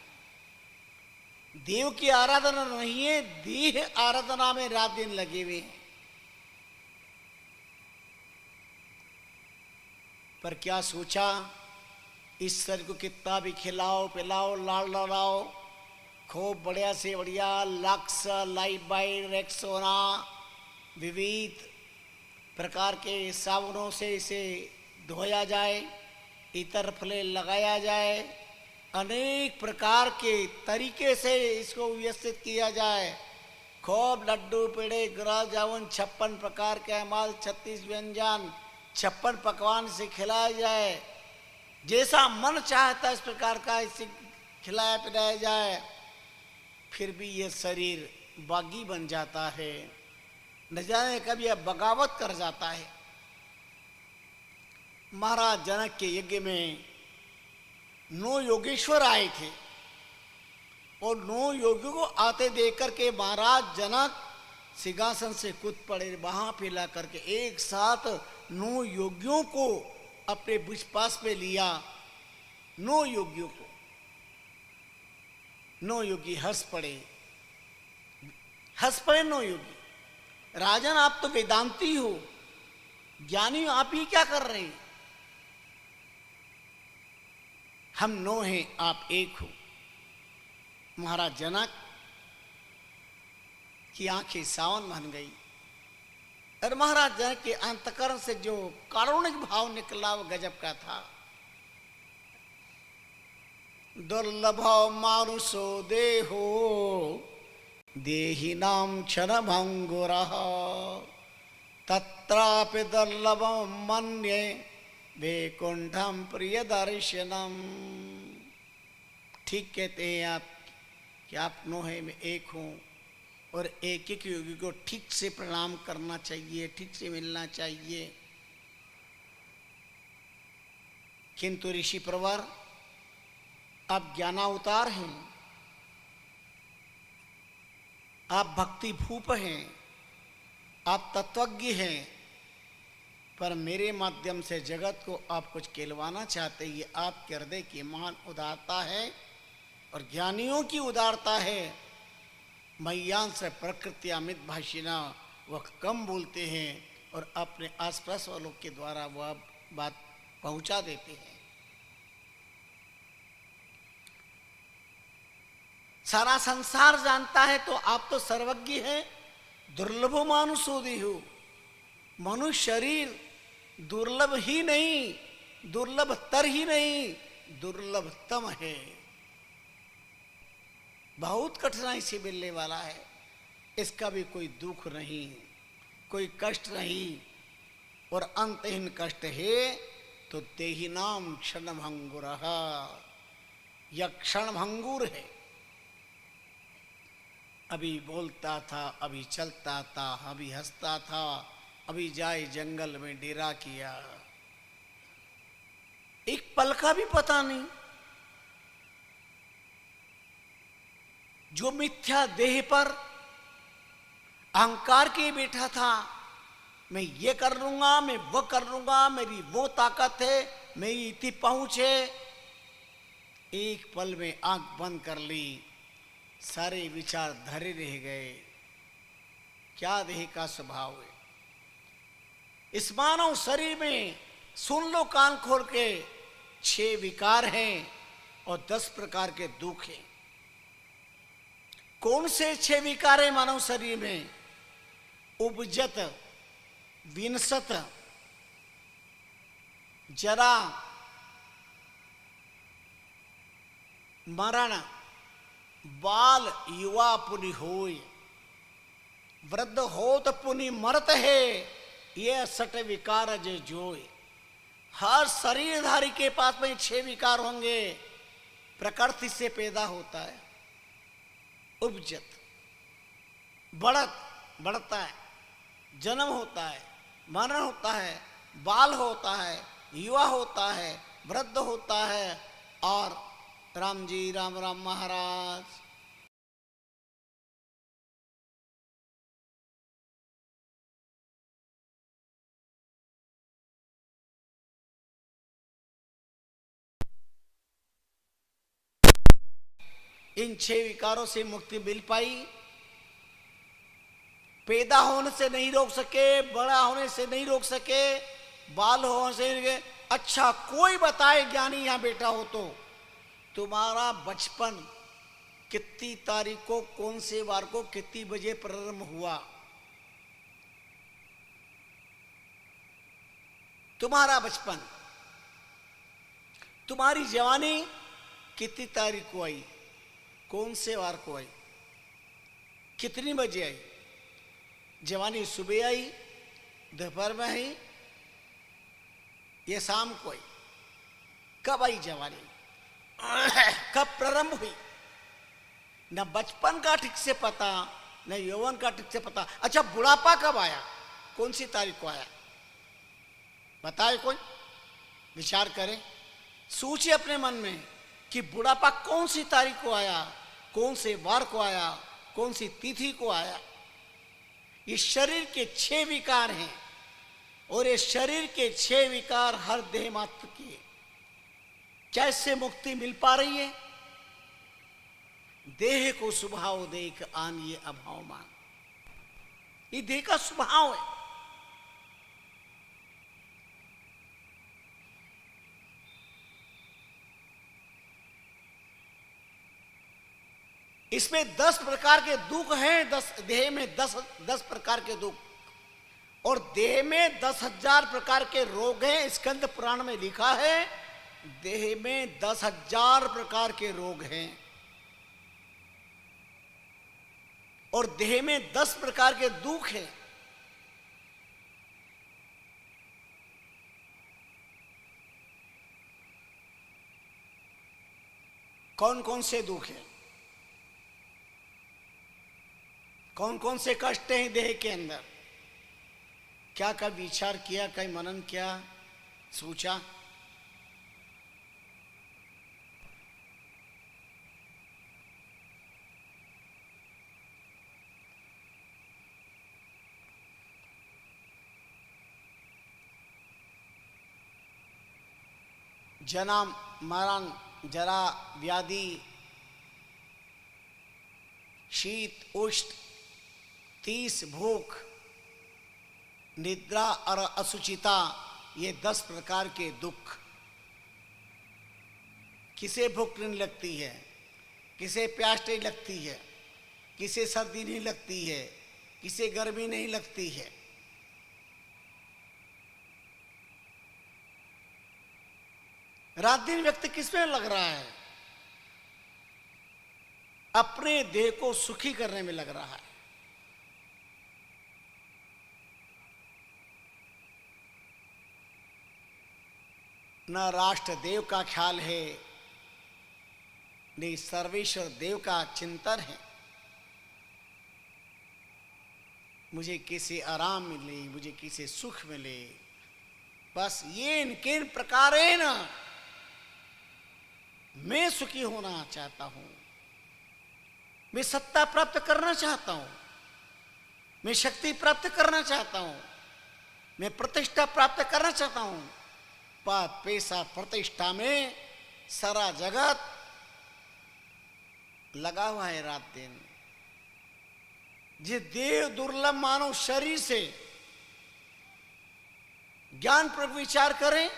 Speaker 3: देव की आराधना नहीं है, देह आराधना में रात दिन लगे हुए हैं। पर क्या सोचा, इस शरीर को कितना भी खिलाओ पिलाओ लाड़ लड़ाओ, खूब बढ़िया से बढ़िया लक्स लाइफ बाई रेक्सोना विविध प्रकार के साबुनों से इसे धोया जाए, इतर फले लगाया जाए, अनेक प्रकार के तरीके से इसको व्यवस्थित किया जाए। खूब लड्डू पेड़े गुलाब जामुन 56 प्रकार के माल 36 व्यंजन 56 पकवान से खिलाया जाए। जैसा मन चाहता इस प्रकार का इसे खिलाया पिलाया जाए। फिर भी ये शरीर बागी बन जाता है, न जाने कभी यह बगावत कर जाता है। महाराज जनक के यज्ञ में 9 योगेश्वर आए थे और 9 योगियों को आते देख करके महाराज जनक सिंहासन से कूद पड़े। वहां पे ला करके एक साथ 9 योगियों को अपने भुज पास पे लिया। 9 योगियों को 9 योगी हंस पड़े। हंस पड़े नो योगी, राजन आप तो वेदांती हो, ज्ञानी हो, आप ही क्या कर रहे हैं? हम 9 हैं, आप 1 हो। महाराज जनक की आंखें सावन बन गई और महाराज जनक के अंतकरण से जो कारुणिक भाव निकला वो गजब का था। दुर्लभ मानुषो देहो देहि नाम क्षण भंगुरः तत्रापि दुर्लभम मन्ये वैकुंठम प्रिय दर्शनम। ठीक कहते हैं आप कि आप 9 हैं, मैं 1 हूँ और एक एक योगी को ठीक से प्रणाम करना चाहिए, ठीक से मिलना चाहिए। किंतु ऋषि प्रवर आप ज्ञानावतार हैं, आप भक्ति भूप हैं, आप तत्वज्ञ हैं, पर मेरे माध्यम से जगत को आप कुछ कहलवाना चाहते, ये आपके हृदय की महान उदारता है और ज्ञानियों की उदारता है। मय्यांश प्रकृति अमित भाषिना, वह कम बोलते हैं और अपने आसपास वालों के द्वारा वह बात पहुंचा देते हैं। सारा संसार जानता है तो आप तो सर्वज्ञ हैं। दुर्लभ मानुषो देहो, मनुष्य शरीर दुर्लभ ही नहीं, दुर्लभतर ही नहीं, दुर्लभतम है, बहुत कठिनाई से मिलने वाला है। इसका भी कोई दुख नहीं, कोई कष्ट नहीं और अंतहीन कष्ट है तो देहि नाम क्षण भंगुरः, यह क्षण भंगुर है। अभी बोलता था, अभी चलता था, अभी हंसता था, अभी जाए जंगल में डेरा किया, एक पल का भी पता नहीं। जो मिथ्या देह पर अहंकार के बैठा था, मैं ये कर लूंगा, मैं वो कर लूंगा, मेरी वो ताकत है, मेरी इतनी पहुंच है, एक पल में आंख बंद कर ली, सारे विचार धरे रह गए। क्या देह का स्वभाव है? इस मानव शरीर में सुन लो कान खोल के, 6 विकार हैं और 10 प्रकार के दुख हैं। कौन से 6 विकार है मानव शरीर में? उपजत, विनसत, जरा, मरण, बाल युवा पुनि होय, वृद्ध हो तो पुनि मरत है, ये 6 विकार जे जोय। हर शरीरधारी के पास में 6 विकार होंगे। प्रकृति से पैदा होता है, उपजत, बढ़ता है, जन्म होता है, मरण होता है, बाल होता है, युवा होता है, वृद्ध होता है और राम जी राम राम महाराज। इन 6 विकारों से मुक्ति मिल पाई? पैदा होने से नहीं रोक सके, बड़ा होने से नहीं रोक सके, बाल होने से नहीं। अच्छा कोई बताए ज्ञानी यहां बैठा हो तो, तुम्हारा बचपन कितनी तारीख को, कौन से वार को, कितनी बजे प्रारंभ हुआ? तुम्हारा बचपन, तुम्हारी जवानी कितनी तारीख को आई, कौन से वार को आई, कितनी बजे आई? जवानी सुबह आई, दोपहर में आई या शाम को आई? कब आई जवानी? कब प्रारंभ हुई? न बचपन का ठीक से पता, न यौवन का ठीक से पता। अच्छा बुढ़ापा कब आया, कौन सी तारीख को आया? बताए कोई? विचार करें, सोचिए अपने मन में कि बुढ़ापा कौन सी तारीख को आया, कौन से वार को आया, कौन सी तिथि को आया? ये शरीर के 6 विकार हैं और ये शरीर के 6 विकार हर देह मात्र की। क्या इससे मुक्ति मिल पा रही है? देह को स्वभाव देख आनिए अभाव मान। ये देह का स्वभाव है। इसमें 10 प्रकार के दुख हैं, 10 देह में 10 प्रकार के दुख, और देह में 10,000 प्रकार के रोग हैं। स्कंद पुराण में लिखा है देह में 10,000 प्रकार के रोग हैं, और देह में 10 प्रकार के दुख हैं। कौन कौन से दुख हैं, कौन कौन से कष्ट हैं देह के अंदर? क्या का विचार किया, कहीं मनन किया, सोचा? जन्म मरण, जरा व्याधि, शीत उष्ण, 30 भूख, निद्रा और असुचिता, ये 10 प्रकार के दुख। किसे भूख नहीं लगती है, किसे प्यास नहीं लगती है, किसे सर्दी नहीं लगती है, किसे गर्मी नहीं लगती है। रात दिन व्यक्ति किसमें लग रहा है? अपने देह को सुखी करने में लग रहा है। न राष्ट्र देव का ख्याल है, न सर्वेश्वर देव का चिंतन है। मुझे किसी आराम मिले, मुझे किसी सुख मिले, बस ये इनके प्रकार है ना, मैं सुखी होना चाहता हूं, मैं सत्ता प्राप्त करना चाहता हूं, मैं शक्ति प्राप्त करना चाहता हूं, मैं प्रतिष्ठा प्राप्त करना चाहता हूं। पद पैसा प्रतिष्ठा में सारा जगत लगा हुआ है रात दिन। जिस देव दुर्लभ मानव शरीर से ज्ञान पर विचार करें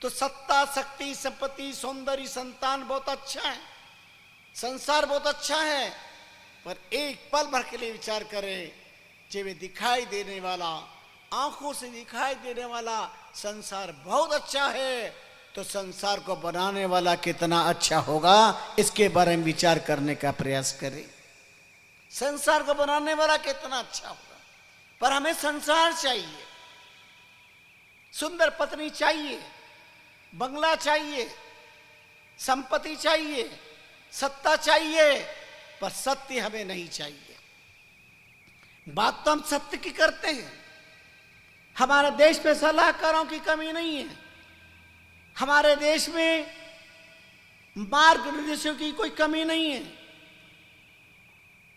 Speaker 3: तो सत्ता, शक्ति, संपत्ति, सौंदर्य, संतान बहुत अच्छा है, संसार बहुत अच्छा है, पर एक पल भर के लिए विचार करें, जब वे दिखाई देने वाला, आंखों से दिखाई देने वाला संसार बहुत अच्छा है, तो संसार को बनाने वाला कितना अच्छा होगा, इसके बारे में विचार करने का प्रयास करें। संसार को बनाने वाला कितना अच्छा होगा। पर हमें संसार चाहिए, सुंदर पत्नी चाहिए, बंगला चाहिए, संपत्ति चाहिए, सत्ता चाहिए, पर सत्य हमें नहीं चाहिए। बात तो हम सत्य की करते हैं। हमारे देश में सलाहकारों की कमी नहीं है, हमारे देश में मार्ग निर्देशों की कोई कमी नहीं है,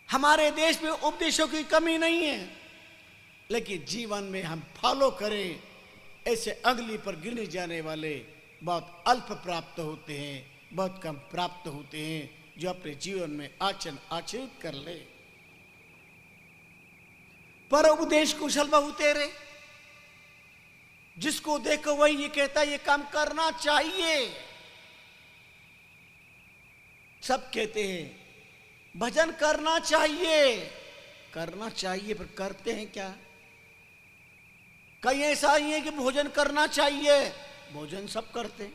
Speaker 3: हमारे देश में उपदेशों की कमी नहीं है, लेकिन जीवन में हम फॉलो करें, ऐसे अंगली पर गिने जाने वाले बहुत अल्प प्राप्त होते हैं, बहुत कम प्राप्त होते हैं, जो अपने जीवन में आचरित कर ले। पर उपदेश कुशल बहु तेरे, जिसको देखो वही ये कहता है ये काम करना चाहिए। सब कहते हैं भजन करना चाहिए, करना चाहिए, पर करते हैं क्या? कहीं ऐसा ही है कि भोजन करना चाहिए, भोजन सब करते हैं।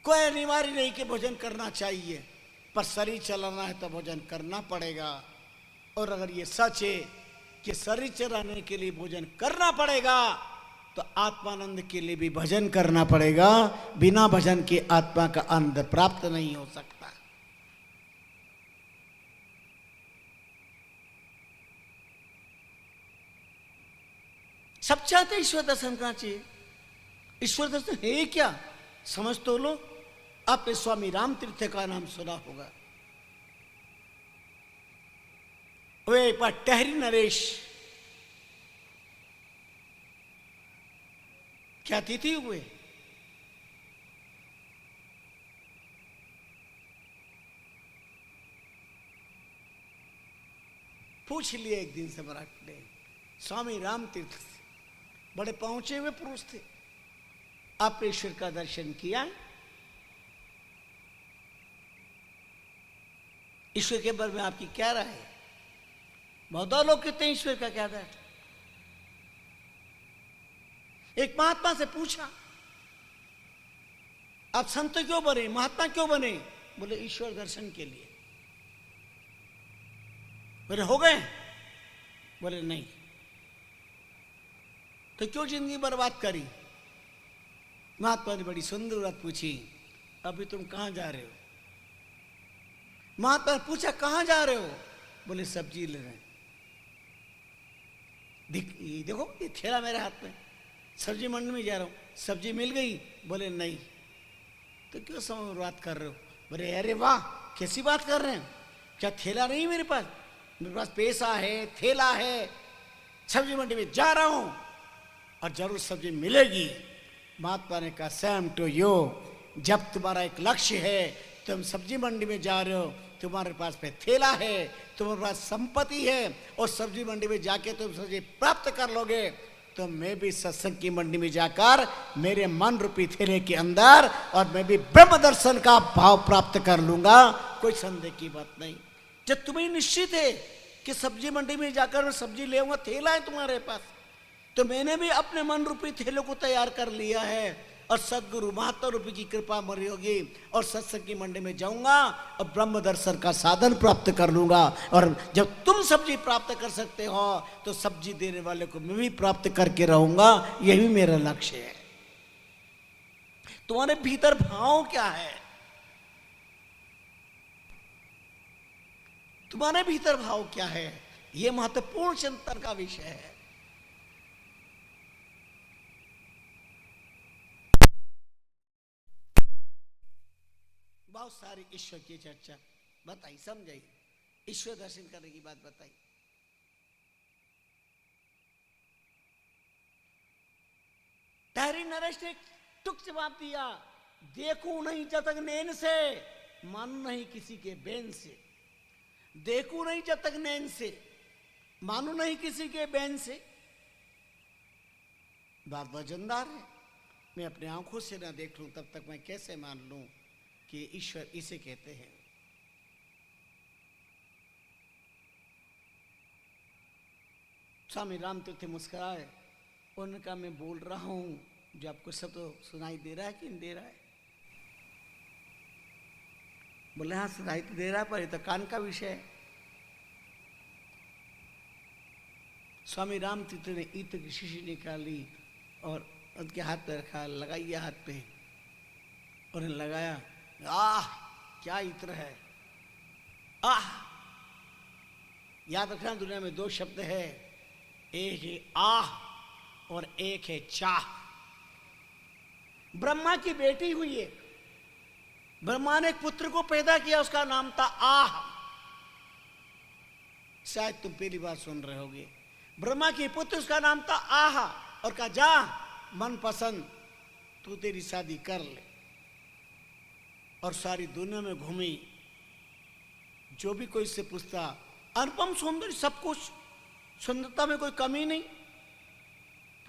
Speaker 3: कोई अनिवार्य नहीं कि भोजन करना चाहिए, पर शरीर चलाना है तो भोजन करना पड़ेगा। और अगर ये सच है कि शरीर चलाने के लिए भोजन करना पड़ेगा, तो आत्मानंद के लिए भी भजन करना पड़ेगा। बिना भजन के आत्मा का आनंद प्राप्त नहीं हो सकता। सब चाहते ईश्वर दर्शन करना चाहिए। ईश्वर दर्शन है क्या? समझ तो लो। आपने स्वामी राम तीर्थ का नाम सुना होगा। वे एक बार टहरी नरेश, क्या तिथि हुए, पूछ लिए एक दिन सम्राट ने, स्वामी राम तीर्थ से, बड़े पहुंचे हुए पुरुष थे, आपने ईश्वर का दर्शन किया? ईश्वर के बारे में आपकी क्या राय है? बहुत लोग कहते हैं ईश्वर का क्या राय। एक महात्मा से पूछा, आप संत क्यों बने, महात्मा क्यों बने? बोले ईश्वर दर्शन के लिए। बोले हो गए? बोले नहीं। तो क्यों जिंदगी बर्बाद करी? महात्मा ने बड़ी सुंदर बात पूछी, अभी तुम कहां जा रहे हो? महात्मा ने पूछा कहां जा रहे हो? बोले सब्जी ले रहे। देखो ये थैला मेरे हाथ में, सब्जी मंडी में जा रहा हूं, सब्जी मिल गई? बोले नहीं। तो क्यों समय बर्बाद कर रहे हो? बोले अरे वाह, कैसी बात कर रहे हैं, क्या थैला नहीं मेरे पास? मेरे पास पैसा है, थैला है, सब्जी मंडी में जा रहा हूं और जरूर सब्जी मिलेगी। महात्मा ने कहा सेम टू यू, जब तुम्हारा एक लक्ष्य है, तुम सब्जी मंडी में जा रहे हो, तुम्हारे पास पे थैला है, तुम्हारे पास संपत्ति है और सब्जी मंडी में जाके तुम सब्जी प्राप्त कर लोगे, तो मैं भी सत्संग की मंडी में जाकर मेरे मन रूपी थैले के अंदर और मैं भी ब्रह्म दर्शन का भाव प्राप्त कर लूंगा, कोई संदेह की बात नहीं। जब तुम्हें निश्चित है कि सब्जी मंडी में जाकर मैं सब्जी ले आऊंगा, थैला है तुम्हारे पास, तो मैंने भी अपने मन रूपी थैले को तैयार कर लिया है और सदगुरु महात्मा रूपी की कृपा मरी होगी और सत्संग की मंडी में जाऊंगा और ब्रह्म दर्शन का साधन प्राप्त कर लूंगा। और जब तुम सब्जी प्राप्त कर सकते हो तो सब्जी देने वाले को मैं भी प्राप्त करके रहूंगा, यही मेरा लक्ष्य है। तुम्हारे भीतर भाव क्या है? तुम्हारे भीतर भाव क्या है? यह महत्वपूर्ण चिंतन का विषय है। बहुत सारी ईश्वर की चर्चा बताई, समझाई, ईश्वर दर्शन करने की बात बताई। टहरी नरेश ने टुक जवाब दिया, देखूं नहीं जब तक नैन से, मानू नहीं किसी के बैन से। देखूं नहीं जब तक नैन से, मानू नहीं किसी के बैन से। बात वजनदार है। मैं अपने आंखों से ना देख लूं तब तक मैं कैसे मान लूं कि ईश्वर इसे कहते हैं। स्वामी राम तीर्थ मुस्कुराए, उनका मैं बोल रहा हूं जो आपको सब तो सुनाई दे रहा है कि नहीं दे रहा है? बोले हाँ सुनाई तो दे रहा है, पर ये तो कान का विषय है। स्वामी राम तीर्थ ने ईत की शीशी निकाली और उनके हाथ पे रखा, लगाइए हाथ पे, और लगाया, आह क्या इत्र है, आह। याद रखना दुनिया में दो शब्द है, एक है आह और एक है चाह। ब्रह्मा की बेटी हुई है, ब्रह्मा ने एक पुत्र को पैदा किया, उसका नाम था आह। शायद तुम पहली बार सुन रहे होगे। ब्रह्मा की पुत्र, उसका नाम था आह, और कहा जा मन पसंद तू तेरी शादी कर ले। और सारी दुनिया में घूमी, जो भी कोई से पूछता, अनुपम सौंदर्य सब कुछ, सुंदरता में कोई कमी नहीं।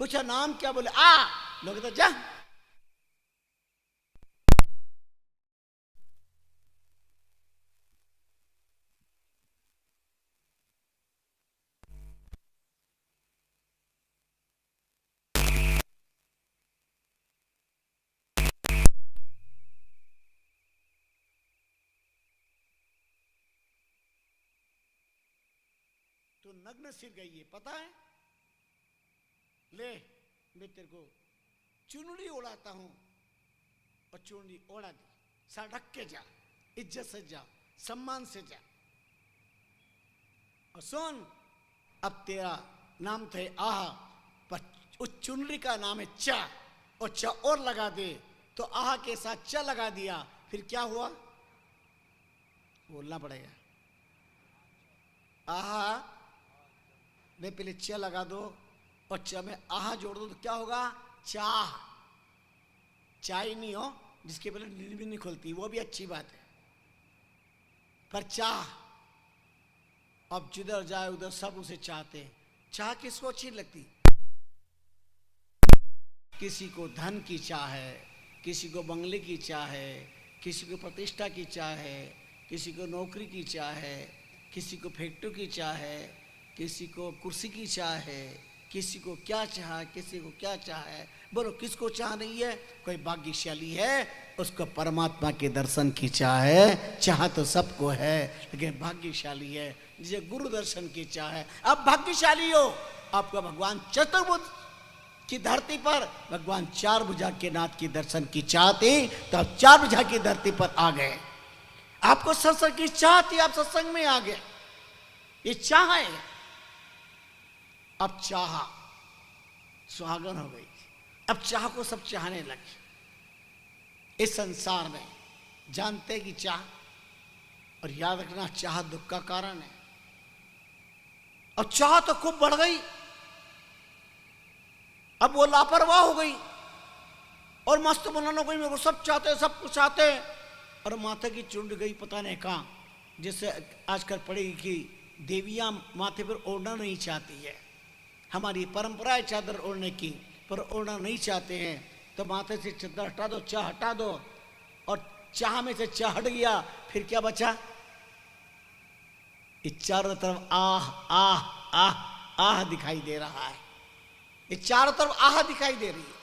Speaker 3: पूछा नाम क्या? बोले आ। लोग कहते जा। तो नग्न सिर गई है, पता है? ले मैं तेरे को चुनरी ओढ़ाता हूं, और चुनरी ओढ़ा दी। सर ढक के जा, इज्जत से जा, सम्मान से जा। और सुन, अब तेरा नाम थे आह, पर उस चुनरी का नाम है चा, और चा और लगा दे। तो आह के साथ चा लगा दिया, फिर क्या हुआ? बोलना पड़ेगा। आह में पहले च लगा दो और च में आह जोड़ दो, तो क्या होगा? चाह। चाय नहीं हो जिसके पहले नींद भी नहीं खुलती, वो भी अच्छी बात है, पर चाह। अब जिधर जाए उधर सब उसे चाहते हैं। चाह किसको अच्छी लगती? किसी को धन की चाह है, किसी को बंगले की चाह है, किसी को प्रतिष्ठा की चाह है, किसी को नौकरी की चाह है, किसी को फैक्ट्री की चाह है, किसी को कुर्सी की चाह है, किसी को क्या चाह, किसी को क्या चाह है। बोलो किसको चाह नहीं है? कोई भाग्यशाली है, उसको परमात्मा के दर्शन की चाह है। चाह तो सबको है, लेकिन भाग्यशाली है जिसे गुरु दर्शन की चाह है। अब भाग्यशाली हो, आपका भगवान चतुर्भुज की धरती पर भगवान चार भुजा के नाथ की दर्शन की चाह थी, तो आप चार भुजा की धरती पर आ गए। आपको सत्संग की चाह थी, आप सत्संग में आ गए। ये चाह है। अब चाह सुहागन हो गई। अब चाह को सब चाहने लगे इस संसार में। जानते कि चाह, और याद रखना चाह दुख का कारण है। और चाह तो खूब बढ़ गई। अब वो लापरवाह हो गई और मस्त बनाना कोई, मेरे को सब चाहते, सब कुछ चाहते, और माथे की चुंड गई पता नहीं कहां। जैसे आजकल पड़ेगी कि देवियां माथे पर ओढ़ना नहीं चाहती है। हमारी परंपरा है चादर ओढ़ने की, पर ओढ़ना नहीं चाहते हैं। तो माथे से चादर हटा दो, चाह हटा दो, और चाह में से चाह हट गया, फिर क्या बचा? ये चारों तरफ आह आह आह आह दिखाई दे रहा है। ये चारों तरफ आह दिखाई दे रही है।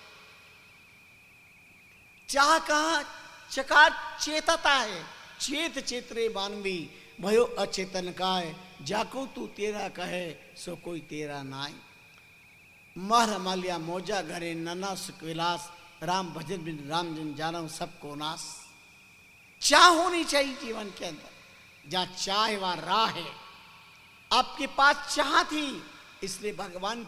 Speaker 3: चाह कहां? चका चेतता है। चेत चेतरे मानवी भयो अचेतन काय, जाको तू तेरा कहे सो कोई तेरा नाय। मर मालिया मोजा घरे नना सुख विलास, राम भजन बिन राम जन जानो सबको नास। चाह होनी चाहिए जीवन के अंदर। जहां चाह है वहां राह है। आपके पास चाह थी, इसलिए भगवान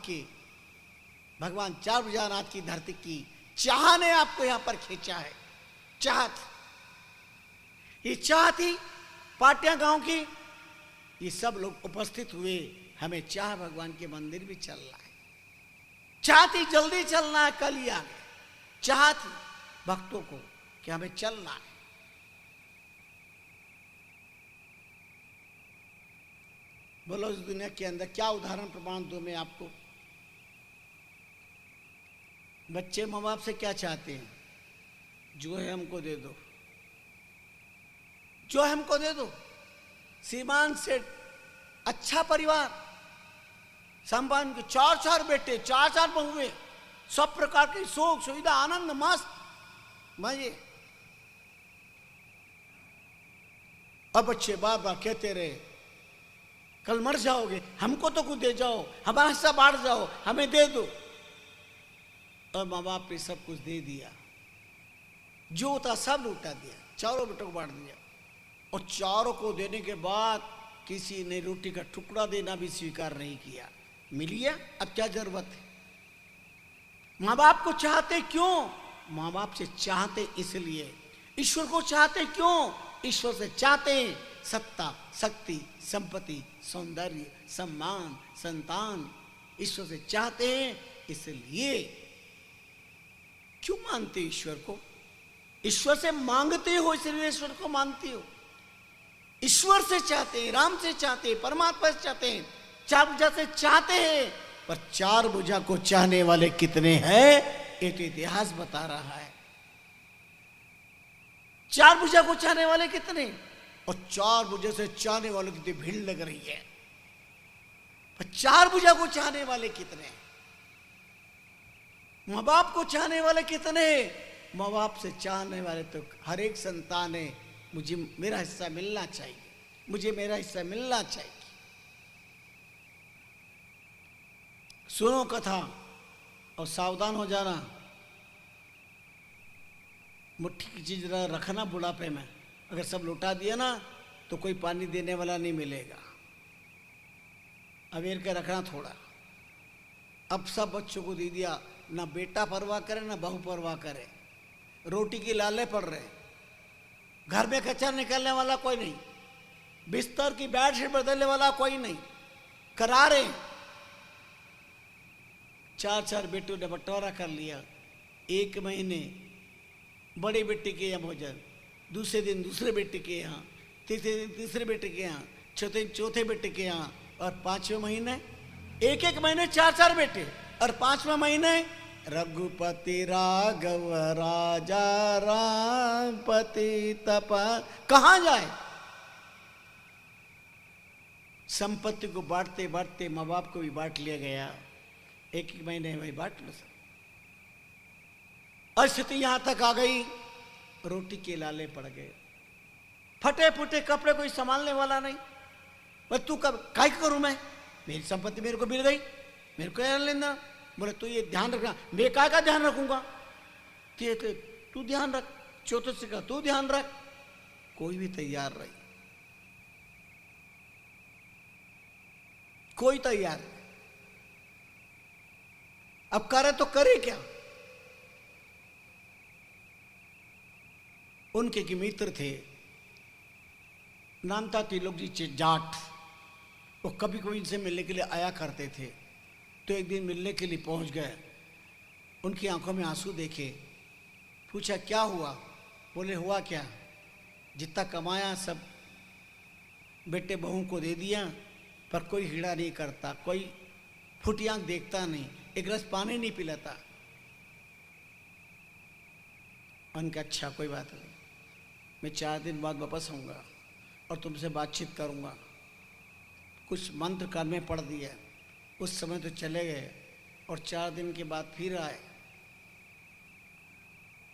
Speaker 3: चार भुजानाथ की धरती की चाह ने आपको यहां पर खींचा है। चाह थी, ये चाह थी पाटिया गांव की। ये सब लोग उपस्थित हुए। हमें चाह भगवान के मंदिर भी चलना है। चाह थी जल्दी चलना है, कल ही आ गए। चाह थी भक्तों को कि हमें चलना है। बोलो इस दुनिया के अंदर क्या उदाहरण प्रमाण दूं मैं आपको? बच्चे माँ बाप से क्या चाहते हैं? जो है हमको दे दो, जो है हमको दे दो। श्रीमान सेठ, अच्छा परिवार, संपादन के 4 बेटे, 4 बहुएं, सब प्रकार की सुख सुविधा, आनंद, मस्त मजे। अब बच्चे बार बार कहते रहे कल मर जाओगे, हमको तो कुछ दे जाओ, हमारा हिस्सा बांट जाओ, हमें दे दो। और माँ बाप ने सब कुछ दे दिया, जो था सब लुटा दिया, चारों बेटों को बांट दिया। और चारों को देने के बाद किसी ने रोटी का टुकड़ा देना भी स्वीकार नहीं किया। मिल गया, अब क्या जरूरत है? माँ बाप को चाहते क्यों? माँ बाप से चाहते इसलिए। ईश्वर को चाहते क्यों? ईश्वर से चाहते सत्ता, शक्ति, संपत्ति, सौंदर्य, सम्मान, संतान। ईश्वर से चाहते हैं इसलिए। क्यों मानते ईश्वर को? ईश्वर से मांगते हो इसलिए ईश्वर को मानते हो। ईश्वर से चाहते हैं, राम से चाहते हैं, परमात्मा से चाहते हैं, चार भुजा से चाहते हैं। पर चार भुजा को चाहने वाले कितने हैं ये तो इतिहास बता रहा है। चार भुजा को चाहने वाले कितने, और चार भुजा से चाहने वालों की कितनी भीड़ लग रही है। पर चार भुजा को चाहने वाले कितने? माँ बाप को चाहने वाले कितने? माँ बाप से चाहने वाले तो हर एक संतान है, मुझे मेरा हिस्सा मिलना चाहिए, मुझे मेरा हिस्सा मिलना चाहिए। सुनो कथा और सावधान हो जाना। मुट्ठी की चीज रखना बुढ़ापे में, अगर सब लुटा दिया ना तो कोई पानी देने वाला नहीं मिलेगा। अवेर के रखना थोड़ा। अब सब बच्चों को दे दिया, ना बेटा परवाह करे ना बहू परवाह करे। रोटी की लाले पड़ रहे, घर में कचरा निकलने वाला कोई नहीं, बिस्तर की बेडशीट बदलने वाला कोई नहीं। करारे 4 बेटों ने बंटवारा कर लिया। एक महीने बड़े बेटे के यहाँ भोजन, दूसरे दिन दूसरे बेटे के यहाँ, तीसरे दिन तीसरे बेटे के यहाँ, चौथे बेटे के यहाँ, और 5वें महीने 1 महीने 4 बेटे, और 5वें महीने रघुपति राघव राजा रामपति तपा। कहां जाए? संपत्ति को बांटते बांटते माँ बाप को भी बांट लिया गया। 1 महीने में बांट लो सब। और स्थिति यहां तक आ गई, रोटी के लाले पड़ गए, फटे फूटे कपड़े, कोई संभालने वाला नहीं। बस तू कब काय करूं मैं? मेरी संपत्ति मेरे को मिल गई, मेरे को क्या लेना? बोले तू ये ध्यान रखना। मैं काय का ध्यान रखूंगा? तू ध्यान रख, चौथे का तू ध्यान रख। कोई भी तैयार रही, कोई तैयार नहीं। अब करे तो करे क्या? उनके के मित्र थे, नाम था त्रिलोक जी जाट। वो कभी कभी इनसे मिलने के लिए आया करते थे। तो एक दिन मिलने के लिए पहुंच गए, उनकी आंखों में आंसू देखे। पूछा क्या हुआ? बोले हुआ क्या, जितना कमाया सब बेटे बहू को दे दिया, पर कोई हीड़ा नहीं करता, कोई फुटी आंख देखता नहीं, एक रस पानी नहीं पिलाता। उनका अच्छा कोई बात नहीं, मैं 4 दिन बाद वापस आऊँगा और तुमसे बातचीत करूँगा। कुछ मंत्र कान में पढ़ दिया, उस समय तो चले गए। और 4 दिन के बाद फिर आए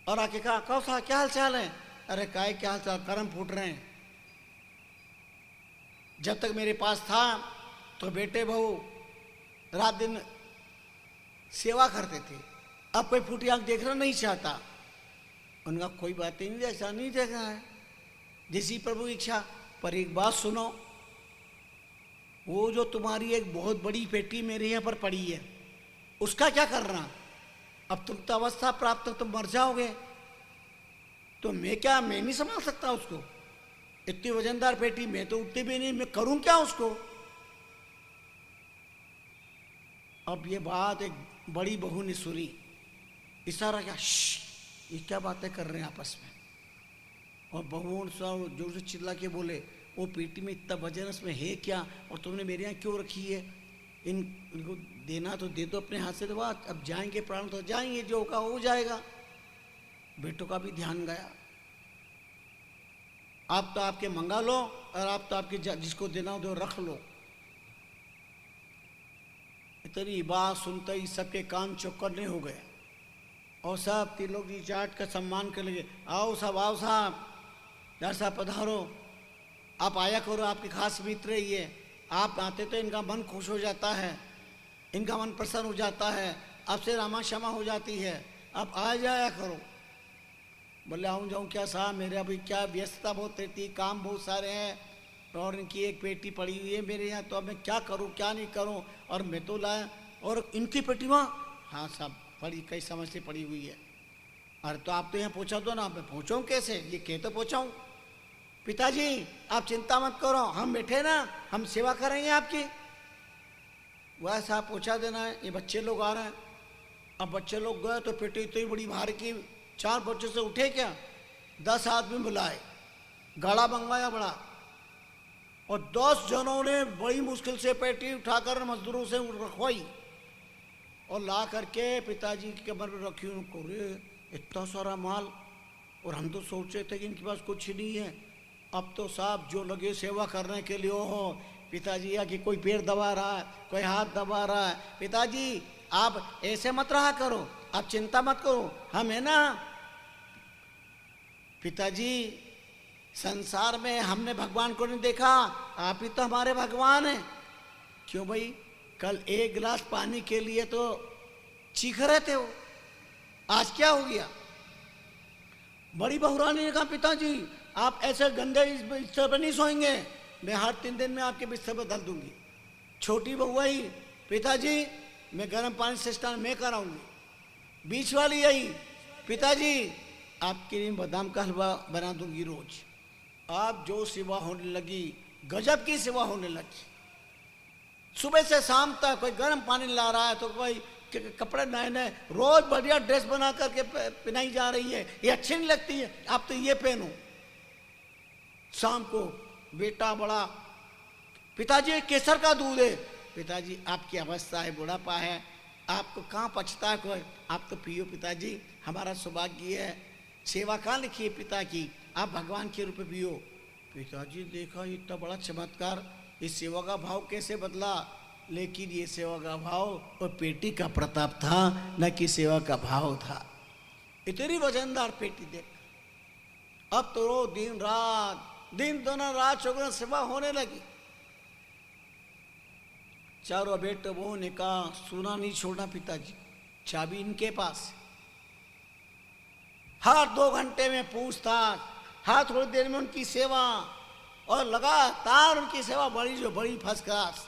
Speaker 3: और आके कहा कौसा क्या हाल चाल है? अरे काय क्या हाल चाल, कर्म फूट रहे हैं। जब तक मेरे पास था तो बेटे बहू रात दिन सेवा करते थे, अब कोई फूटी आंख देखना नहीं चाहता। उनका कोई बात ही नहीं, ऐसा नहीं देखा है, जैसी प्रभु इच्छा। पर एक बात सुनो, वो जो तुम्हारी एक बहुत बड़ी पेटी मेरे यहाँ पर पड़ी है, उसका क्या करना? अब तुम तो अवस्था प्राप्त हो, तुम मर जाओगे, तो मैं नहीं संभाल सकता उसको। इतनी वजनदार पेटी मैं तो उठती भी नहीं, मैं करूं क्या उसको? अब ये बात एक बड़ी बहू ने सुनी, इशारा क्या, ये क्या बातें कर रहे हैं आपस में? और बहू जोर से चिल्ला के बोले, वो पेटी में इतना वजन उसमें है क्या, और तुमने मेरे यहाँ क्यों रखी है? इनको देना तो दे दो अपने हाथ से, तो बात अब जाएंगे प्राण तो जाएंगे, जो होगा हो जाएगा। बेटों का भी ध्यान गया। आप तो आपके मंगा लो, और आप तो आपके जिसको देना हो तो रख लो। इतनी बात सुनते ही सबके कान चौकन्ने हो गए, और सब त्रिलोक जी जाट का सम्मान कर लगे। आओ साहब, आओ साहब, यार साहब पधारो, आप आया करो, आपके खास मित्र ही है, आप आते तो इनका मन खुश हो जाता है, इनका मन प्रसन्न हो जाता है, आपसे रामा क्षमा हो जाती है, आप आ जाया करो। बोले आऊँ जाऊँ क्या साहब, मेरे अभी क्या व्यस्तता बहुत रहती, काम बहुत सारे हैं, और इनकी एक पेटी पड़ी हुई है मेरे यहाँ, तो अब मैं क्या करूँ क्या नहीं करूँ, और मैं तो लाया, और इनकी पेटी वहाँ, हाँ साहब पड़ी, कई समझ से पड़ी हुई है। अरे तो आप तो यहाँ पहुँचा दो ना, मैं पहुँचाऊँ कैसे, ये कह तो पहुँचाऊँ। पिताजी आप चिंता मत करो, हम बैठे ना, हम सेवा करेंगे आपकी। वह साहब पहुँचा देना है, ये बच्चे लोग आ रहे हैं। अब बच्चे लोग गए तो पेटी इतनी बड़ी भार की, 4 बच्चों से उठे क्या, 10 आदमी बुलाए, गाड़ा मंगवाया बड़ा, और 10 जनों ने बड़ी मुश्किल से पेटी उठाकर मजदूरों से रखवाई और ला करके पिताजी की कमर में रखी। उनको रे इतना सारा माल, और हम तो सोचे थे कि इनके पास कुछ नहीं है। अब तो साहब जो लगे सेवा करने के लिए, हो पिताजी या कि कोई पैर दबा रहा है, कोई हाथ दबा रहा है, पिताजी आप ऐसे मत रहा करो, आप चिंता मत करो, हम है ना। पिताजी संसार में हमने भगवान को नहीं देखा, आप ही तो हमारे भगवान हैं। क्यों भाई, कल 1 गिलास पानी के लिए तो चीख रहे थे, वो आज क्या हो गया? बड़ी बहुरानी ने कहा पिताजी आप ऐसे गंदे इस बिस्तर पर नहीं सोएंगे, मैं हर 3 दिन में आपके बिस्तर पर धर दूंगी। छोटी बहू आई, पिताजी मैं गर्म पानी से स्नान मैं कराऊंगी। बीच वाली आई, पिताजी आपके लिए बादाम का हलवा बना दूंगी रोज। आप जो सेवा होने लगी, गजब की सेवा होने लगी। सुबह से शाम तक कोई गर्म पानी ला रहा है, तो कोई कपड़े नए नए, रोज बढ़िया ड्रेस बना करके पहनाई जा रही है, ये अच्छी नहीं लगती है, आप तो ये पहनो। शाम को बेटा बड़ा पिताजी ये केसर का दूध है। पिताजी आपकी अवस्था है, बुढ़ापा है, आपको कहाँ पछता है कोई, आप तो पियो पिताजी, हमारा सौभाग्य है, सेवा कहाँ लिखी है पिता की, आप भगवान के रूप में पियो। पिताजी देखा इतना बड़ा चमत्कार, इस सेवा का भाव कैसे बदला, लेकिन ये सेवा का भाव और पेटी का प्रताप था, न कि सेवा का भाव था। इतनी वजनदार पेटी देख, अब तो दिन दोनों रात चौगुना सेवा होने लगी। चारों बेटे बहू ने कहा सोना नहीं छोड़ना पिताजी, चाबी इनके पास। हर 2 घंटे में पूछताछ, हर थोड़ी देर में उनकी सेवा, और लगातार उनकी सेवा बड़ी जो बड़ी फर्स्ट क्लास।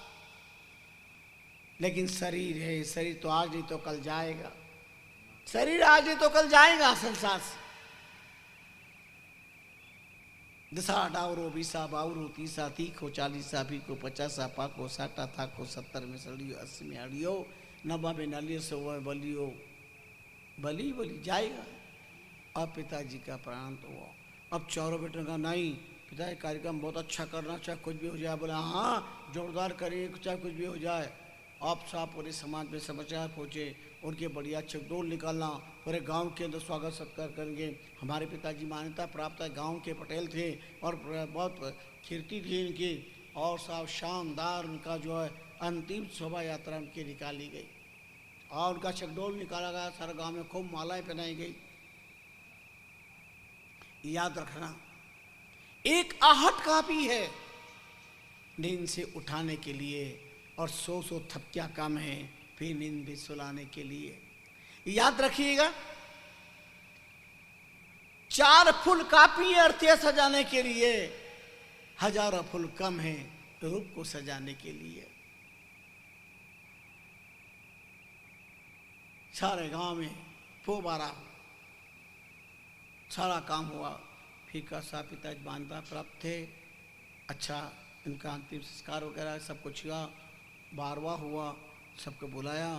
Speaker 3: लेकिन शरीर है, शरीर तो आज नहीं तो कल जाएगा, शरीर आज नहीं तो कल जाएगा संसार से। दसा डावरो बीसा बावरो तीसा तीखो 40 भीखो 50 पाको 60 थाको 70 में सड़ियो 80 में अड़ियो 90 में नलियो 100 में बलियो, बली जाएगा। अब पिताजी का प्राण तो हुआ। अब चारों बेटों का नहीं, पिताजी कार्यक्रम बहुत अच्छा करना, चाहे कुछ भी हो जाए। बोला हाँ जोरदार करिए, चाहे कुछ भी हो जाए। अब साहब पूरे समाज में समाचार पहुँचे, उनके बढ़िया चकडोल निकालना, पूरे गांव के अंदर स्वागत सत्कार करेंगे। हमारे पिताजी मान्यता प्राप्त है, गांव के पटेल थे और बहुत कीर्ति थी इनकी, और साहब शानदार उनका जो है अंतिम शोभा यात्रा उनकी निकाली गई और उनका चकडोल निकाला गया। सारे गांव में खूब मालाएं पहनाई गई। याद रखना, एक आहट काफी है नींद से उठाने के लिए, और 100 थपकियां कम है फिर नींद भी सुलाने के लिए। याद रखिएगा, 4 फूल काफी है अर्थिया सजाने के लिए, 1000 फूल कम है रूप को सजाने के लिए। सारे गांव में फोबारा सारा काम हुआ। फीका सा पिताजी मान्यता प्राप्त थे, अच्छा इनका अंतिम संस्कार वगैरह सब कुछ हुआ। 12वां हुआ, सबको बुलाया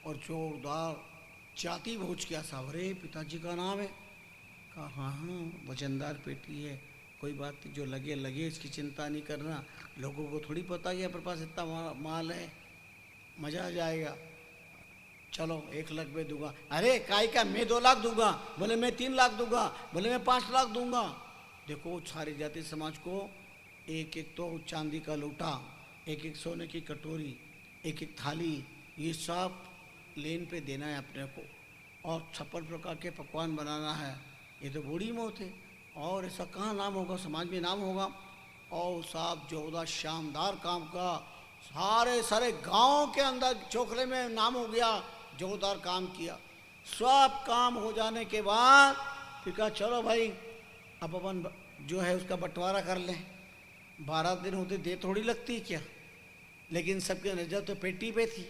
Speaker 3: और जोरदार जाति भोज किया। सावरे पिताजी का नाम है, कहा हाँ वजनदार पेटी है, कोई बात नहीं, जो लगे लगे, इसकी चिंता नहीं करना। लोगों को थोड़ी पता है अपने पास इतना माल है, मजा आ जाएगा। चलो 1 लाख में दूंगा। अरे काय का, मैं 2 लाख दूंगा। बोले मैं 3 लाख दूंगा। बोले मैं 5 लाख दूंगा। देखो सारी जाति समाज को एक तो चांदी का लोटा, एक सोने की कटोरी, एक थाली, ये सब लेन पे देना है अपने को, और 56 प्रकार के पकवान बनाना है। ये तो बूढ़ी मौत है, और ऐसा कहाँ नाम होगा, समाज में नाम होगा। और साहब जोरदार शानदार काम का, सारे गांव के अंदर चोखले में नाम हो गया, जोरदार काम किया। सब काम हो जाने के बाद फिर कहा चलो भाई अब अपन जो है उसका बंटवारा कर लें। 12 दिन होते देर थोड़ी लगती क्या, लेकिन सबके नजर तो पेटी पे थी।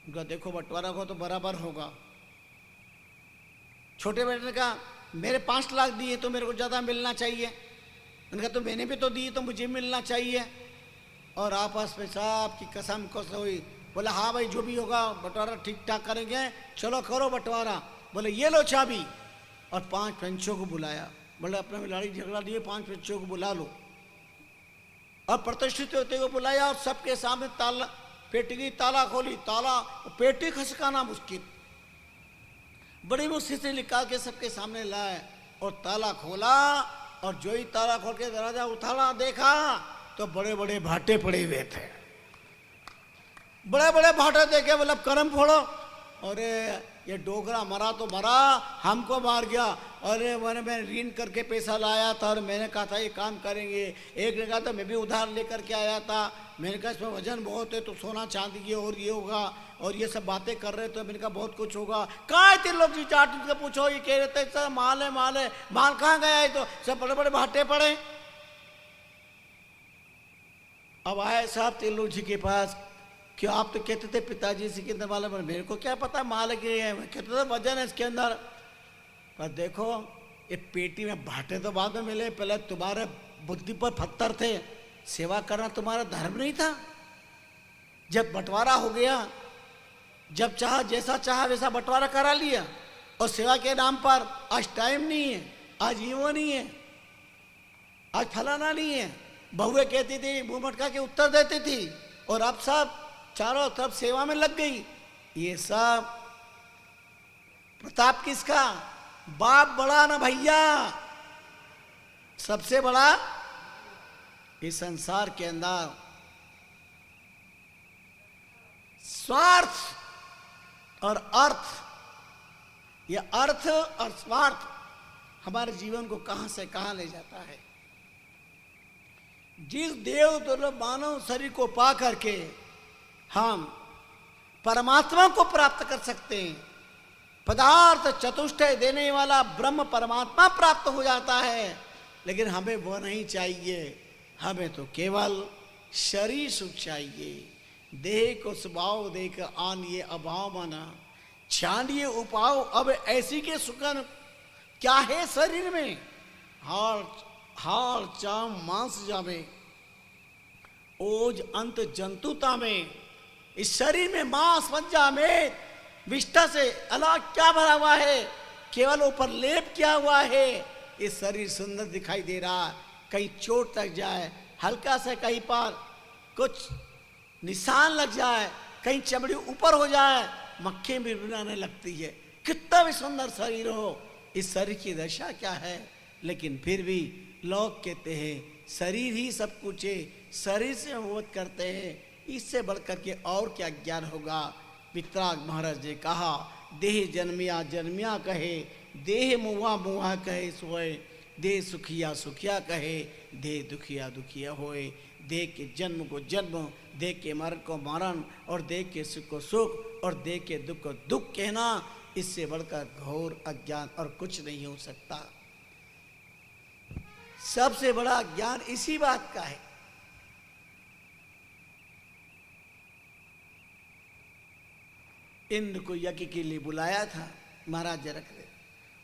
Speaker 3: उनका देखो बंटवारा को तो बराबर होगा। छोटे बेटे ने कहा मेरे 5 लाख दिए तो मेरे को ज़्यादा मिलना चाहिए। उन्होंने कहा तो मैंने भी तो दिए तो मुझे मिलना चाहिए। और आपस में साहब की कसम कस हुई। बोला हाँ भाई जो भी होगा बंटवारा ठीक ठाक करेंगे, चलो करो बंटवारा। बोले ये लो चाबी, और 5 पंचों को बुलाया। बोले अपने में लड़ाई झगड़ा दिए, 5 पंचों को बुला लो। और प्रतिष्ठित होते को बुलाया, और सबके सामने ताला, पेटी की ताला खोली, ताला पेटी खसकाना मुश्किल, बड़ी मुश्किल से निकाल के सबके सामने लाए और ताला खोला। और जो ही ताला खोल के दरवाजा उठाना देखा तो बड़े बड़े भाटे पड़े हुए थे। बड़े बड़े भाटे देखे, बोला करम फोड़ो। अरे ये डोगरा मरा तो मरा, हमको मार गया। अरे मैं ऋण करके पैसा लाया था और मैंने कहा था ये काम करेंगे। एक ने कहा था मैं भी उधार लेकर के आया था, मैंने कहा इसमें वजन बहुत है तो सोना चांदी ये और ये होगा, और ये सब बातें कर रहे तो मैंने कहा बहुत कुछ होगा। कहाँ थे लोग जी चाट उनसे पूछो, ये कह रहे थे सर माल है माल है, माल कहाँ गया है? तो सब बड़े बड़े भाटे पड़े। अब आए साहब तिल्लू जी के पास, क्यों आप तो कहते थे पिताजी से के अंदर माल है, मेरे को क्या पता माल के है, मैं कहते थे वजन है इसके अंदर। पर देखो ये पेटी में भाटे तो बाद में मिले, पहले तुम्हारे बुद्धि पर पत्थर थे, सेवा करना तुम्हारा धर्म नहीं था। जब बंटवारा हो गया, जब चाहा जैसा चाहा वैसा बंटवारा करा लिया, और सेवा के नाम पर आज टाइम नहीं है, आज ये वो नहीं है, आज फलाना नहीं है, बहुएं कहती थी, मुंह मटका के उत्तर देती थी, और अब सब चारों तरफ सेवा में लग गई। ये सब प्रताप किसका? बाप बड़ा ना भैया, सबसे बड़ा इस संसार के अंदर स्वार्थ और अर्थ, ये अर्थ और स्वार्थ हमारे जीवन को कहां से कहां ले जाता है। जिस देव दुर्लभ मानव शरीर को पा करके हम परमात्मा को प्राप्त कर सकते हैं, पदार्थ चतुष्टय देने वाला ब्रह्म परमात्मा प्राप्त हो जाता है, लेकिन हमें वो नहीं चाहिए। हमें तो केवल शरीर सुख चाहिए। देह को स्वभाव देकर आनिए अभाव माना, छानिए उपाव अब ऐसी के सुकन क्या है शरीर में। हाड़ चाम मांस जावे, ओज अंत जंतुता में। इस शरीर में मांस मज्जा में विष्ठा से अलग क्या भरा हुआ है? केवल ऊपर लेप किया हुआ है। ये शरीर सुंदर दिखाई दे रहा, कहीं चोट लग जाए, हल्का से कहीं पर कुछ निशान लग जाए, कहीं चमड़ी ऊपर हो जाए, मक्खी भी बनाने लगती है। कितना भी सुंदर शरीर हो, इस शरीर की दशा क्या है। लेकिन फिर भी लोग कहते हैं शरीर ही सब कुछ है, शरीर से मोहब्बत करते हैं, इससे बढ़कर के और क्या ज्ञान होगा। वितराग महाराज ने कहा, देह जन्मिया जन्मिया कहे, देह मुआ मुआ कहे सोए, देह सुखिया सुखिया कहे, देह दुखिया दुखिया होए। देह के जन्म को जन्म, देह के मरण को मरण, और देह के सुख को सुख, और देह के दुख को दुख कहना, इससे बढ़कर घोर अज्ञान और कुछ नहीं हो सकता। सबसे बड़ा ज्ञान इसी बात का है। इंद्र को यज्ञ के लिए बुलाया था महाराज जनक ने।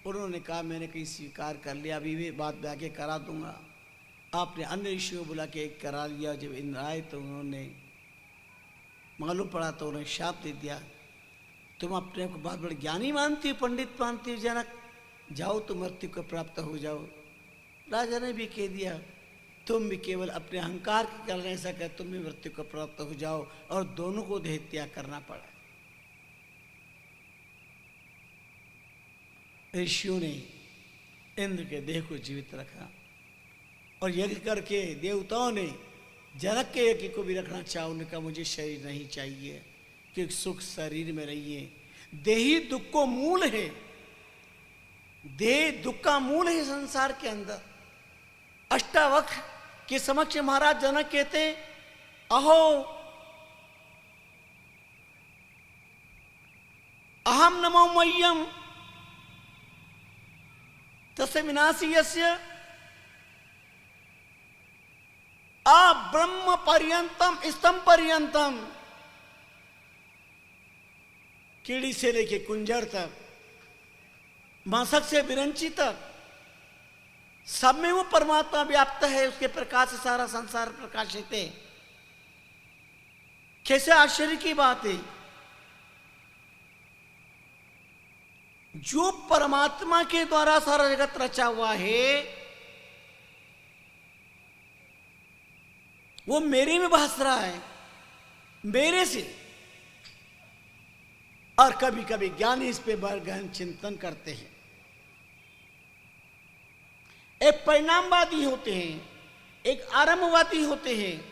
Speaker 3: उन्होंने कहा मैंने कहीं स्वीकार कर लिया, अभी भी बात में आके करा दूंगा। आपने अन्य ऋषियों को बुला के करा लिया। जब इंद्र आए तो उन्होंने मालूम पड़ा तो उन्हें शाप दे दिया, तुम अपने को बहुत बड़े ज्ञानी मानती हो, पंडित मानती हो जनक, जाओ तुम मृत्यु को प्राप्त हो जाओ। राजा ने भी कह दिया तुम भी केवल अपने अहंकार के कारण ऐसा कर, तुम भी मृत्यु को प्राप्त हो जाओ, और दोनों को देह त्याग करना पड़ा। ऋषियों ने इंद्र के देह को जीवित रखा, और यज्ञ करके देवताओं ने जनक के यज्ञ को भी रखना चाहा। उन्होंने कहा मुझे शरीर नहीं चाहिए, क्योंकि सुख शरीर में रहिए। देही दुख को मूल है, देह दुख का मूल है संसार के अंदर। अष्टावक्र के समक्ष महाराज जनक कहते, अहो अहम नमो मह्यम तस्य विनाशी यस्य आ ब्रह्म पर्यंतम स्तंभ पर्यंतम। कीड़ी से लेके कुंजर तक, मासक से विरंची तक, सब में वो परमात्मा व्याप्त है। उसके प्रकाश से सारा संसार प्रकाशित है। कैसे आश्चर्य की बात है। जो परमात्मा के द्वारा सारा जगत रचा हुआ है, वो मेरे में बहस रहा है, मेरे से। और कभी कभी ज्ञानी इस पे बड़ा गहन चिंतन करते हैं। एक परिणामवादी होते हैं, एक आरंभवादी होते हैं,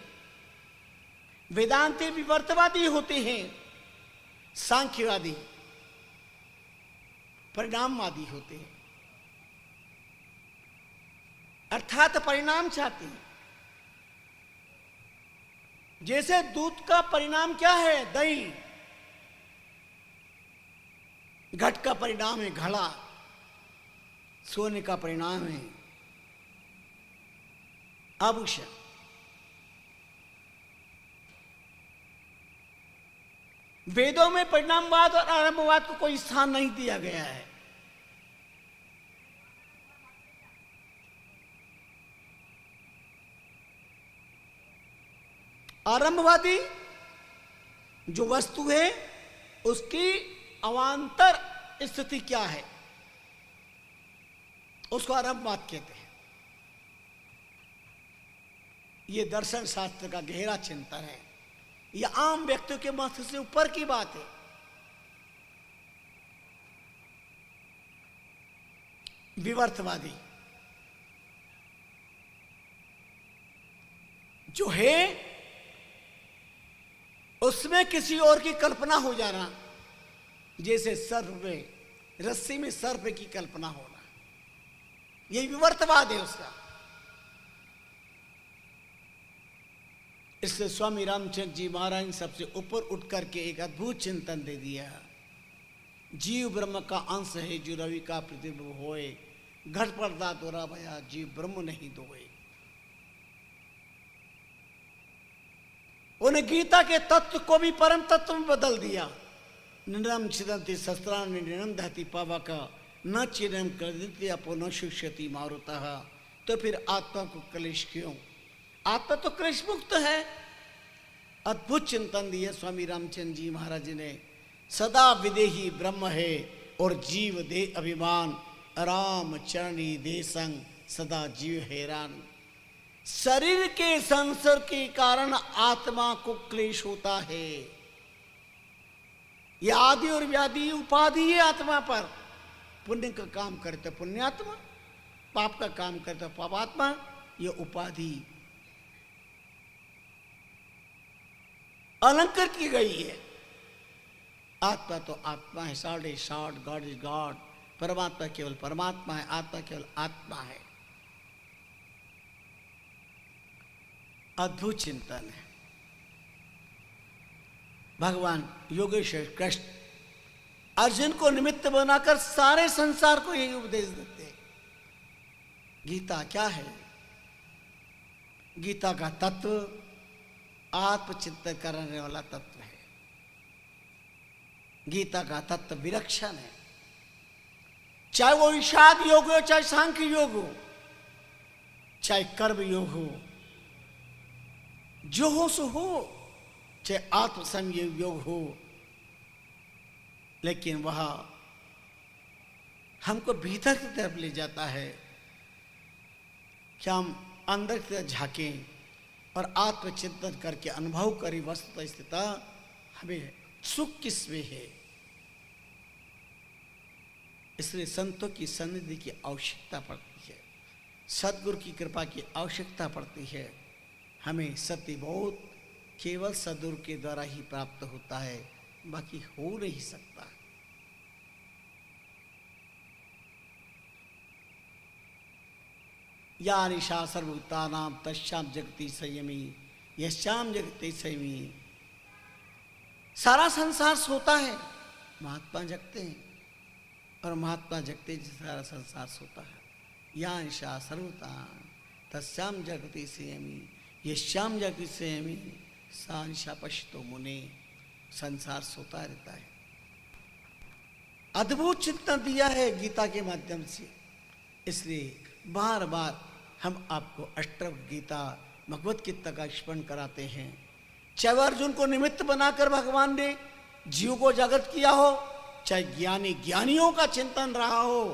Speaker 3: वेदांती विवर्तवादी होते हैं, सांख्यवादी परिणामवादी होते हैं। अर्थात परिणाम चाहते हैं। जैसे दूध का परिणाम क्या है? दही। घट का परिणाम है घड़ा, सोने का परिणाम है आभूषण। वेदों में परिणामवाद और आरंभवाद को कोई स्थान नहीं दिया गया है। आरंभवादी जो वस्तु है उसकी अवान्तर स्थिति क्या है, उसको आरंभवाद कहते हैं। ये दर्शन शास्त्र का गहरा चिंतन है। यह आम व्यक्तियों के मस्तिष्क से ऊपर की बात है। विवर्तवादी जो है उसमें किसी और की कल्पना हो जाना, जैसे सर्प में, रस्सी में सर्प की कल्पना होना, यही विवर्तवाद है उसका। इसलिए स्वामी रामचंद्र जी महाराज ने सबसे ऊपर उठ करके एक अद्भुत चिंतन दे दिया। जीव ब्रह्म का अंश है, जो रवि का प्रतिबिंब होए, घट पर्दा तोरा भया, जीव ब्रह्म नहीं दोए। उन्हें गीता के तत्व को भी परम तत्व में बदल दिया। निरम छिदंती शस्त्रान निरम दहती पावक, न चिरम कृदिति अपो न शिष्यति मारुतः। तो फिर आत्मा को क्लेश क्यों? आत्मा तो क्लेश मुक्त है। अद्भुत चिंतन दिया स्वामी रामचंद्र जी महाराज ने। सदा विदेही ब्रह्म है और जीव दे अभिमान, राम चरणी दे संग सदा जीव हैरान। शरीर के संसर्ग के कारण आत्मा को क्लेश होता है। यह आदि और व्याधि उपाधि है आत्मा पर। पुण्य का काम करते पुण्यात्मा, पाप का काम करते पापात्मा, यह उपाधि अलंकृत की गई है। आत्मा तो आत्मा है, salt is salt, God is God. परमात्मा केवल परमात्मा है, आत्मा केवल आत्मा है। अद्भुत चिंतन है। भगवान योगेश्वर कृष्ण अर्जुन को निमित्त बनाकर सारे संसार को यही उपदेश देते हैं। गीता क्या है? गीता का तत्व आत्मचिंतन करने वाला तत्व है। गीता का तत्व विलक्षण है। चाहे वो विषाद योग हो, चाहे सांख्य योग हो, चाहे कर्म योग हो, जो हो सो हो, चाहे आत्मसंयम योग हो, लेकिन वह हमको भीतर की तरफ ले जाता है कि हम अंदर की तरफ झांकें और आत्मचिंतन करके अनुभव करें वस्तुतः स्थिति हमें सुख किसमें है। इसलिए संतों की सन्निधि की आवश्यकता पड़ती है, सद्गुरु की कृपा की आवश्यकता पड़ती है। हमें सत्य बोध केवल सद्गुरु के द्वारा ही प्राप्त होता है, बाकी हो नहीं सकता। या निशा सर्वभूतानां तस्याम जगति संयमी यश्याम जगति संयमी। सारा संसार सोता है, महात्मा जगते हैं, और महात्मा जगते सारा संसार सोता है। या निशा सर्वभूतानां तस्याम जगति संयमी यश्याम जगति संयमी सा निशा पश्यतो मुने। संसार सोता रहता है। अद्भुत चिंतन दिया है गीता के माध्यम से। इसलिए बार बार हम आपको अष्टवक्र गीता भगवत गीता का स्मरण कराते हैं। चाहे अर्जुन को निमित्त बनाकर भगवान ने जीव को जागृत किया हो, चाहे ज्ञानियों का चिंतन रहा हो,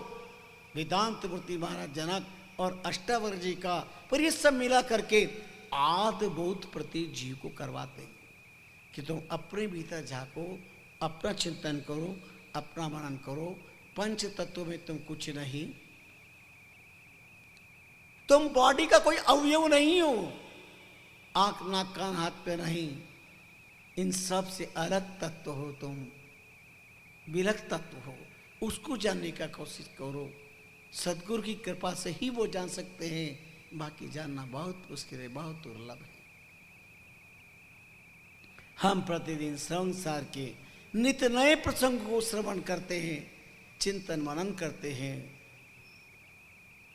Speaker 3: वेदांत मूर्ति महाराज जनक और अष्टावक्र जी का, पर ये सब मिला करके आद बोध प्रति जीव को करवाते हैं कि तुम अपने भीतर झांको, अपना चिंतन करो, अपना मनन करो। पंच तत्वों में तुम कुछ नहीं, तुम बॉडी का कोई अवयव नहीं हो, आंख नाक कान हाथ पे नहीं, इन सब से अलग तत्व हो, तुम विलक्षण तत्व हो। उसको जानने का कोशिश करो। सद्गुरु की कृपा से ही वो जान सकते हैं, बाकी जानना बहुत मुश्किल है, बहुत दुर्लभ है। हम प्रतिदिन संसार के नित्य नए प्रसंग को श्रवण करते हैं, चिंतन मनन करते हैं।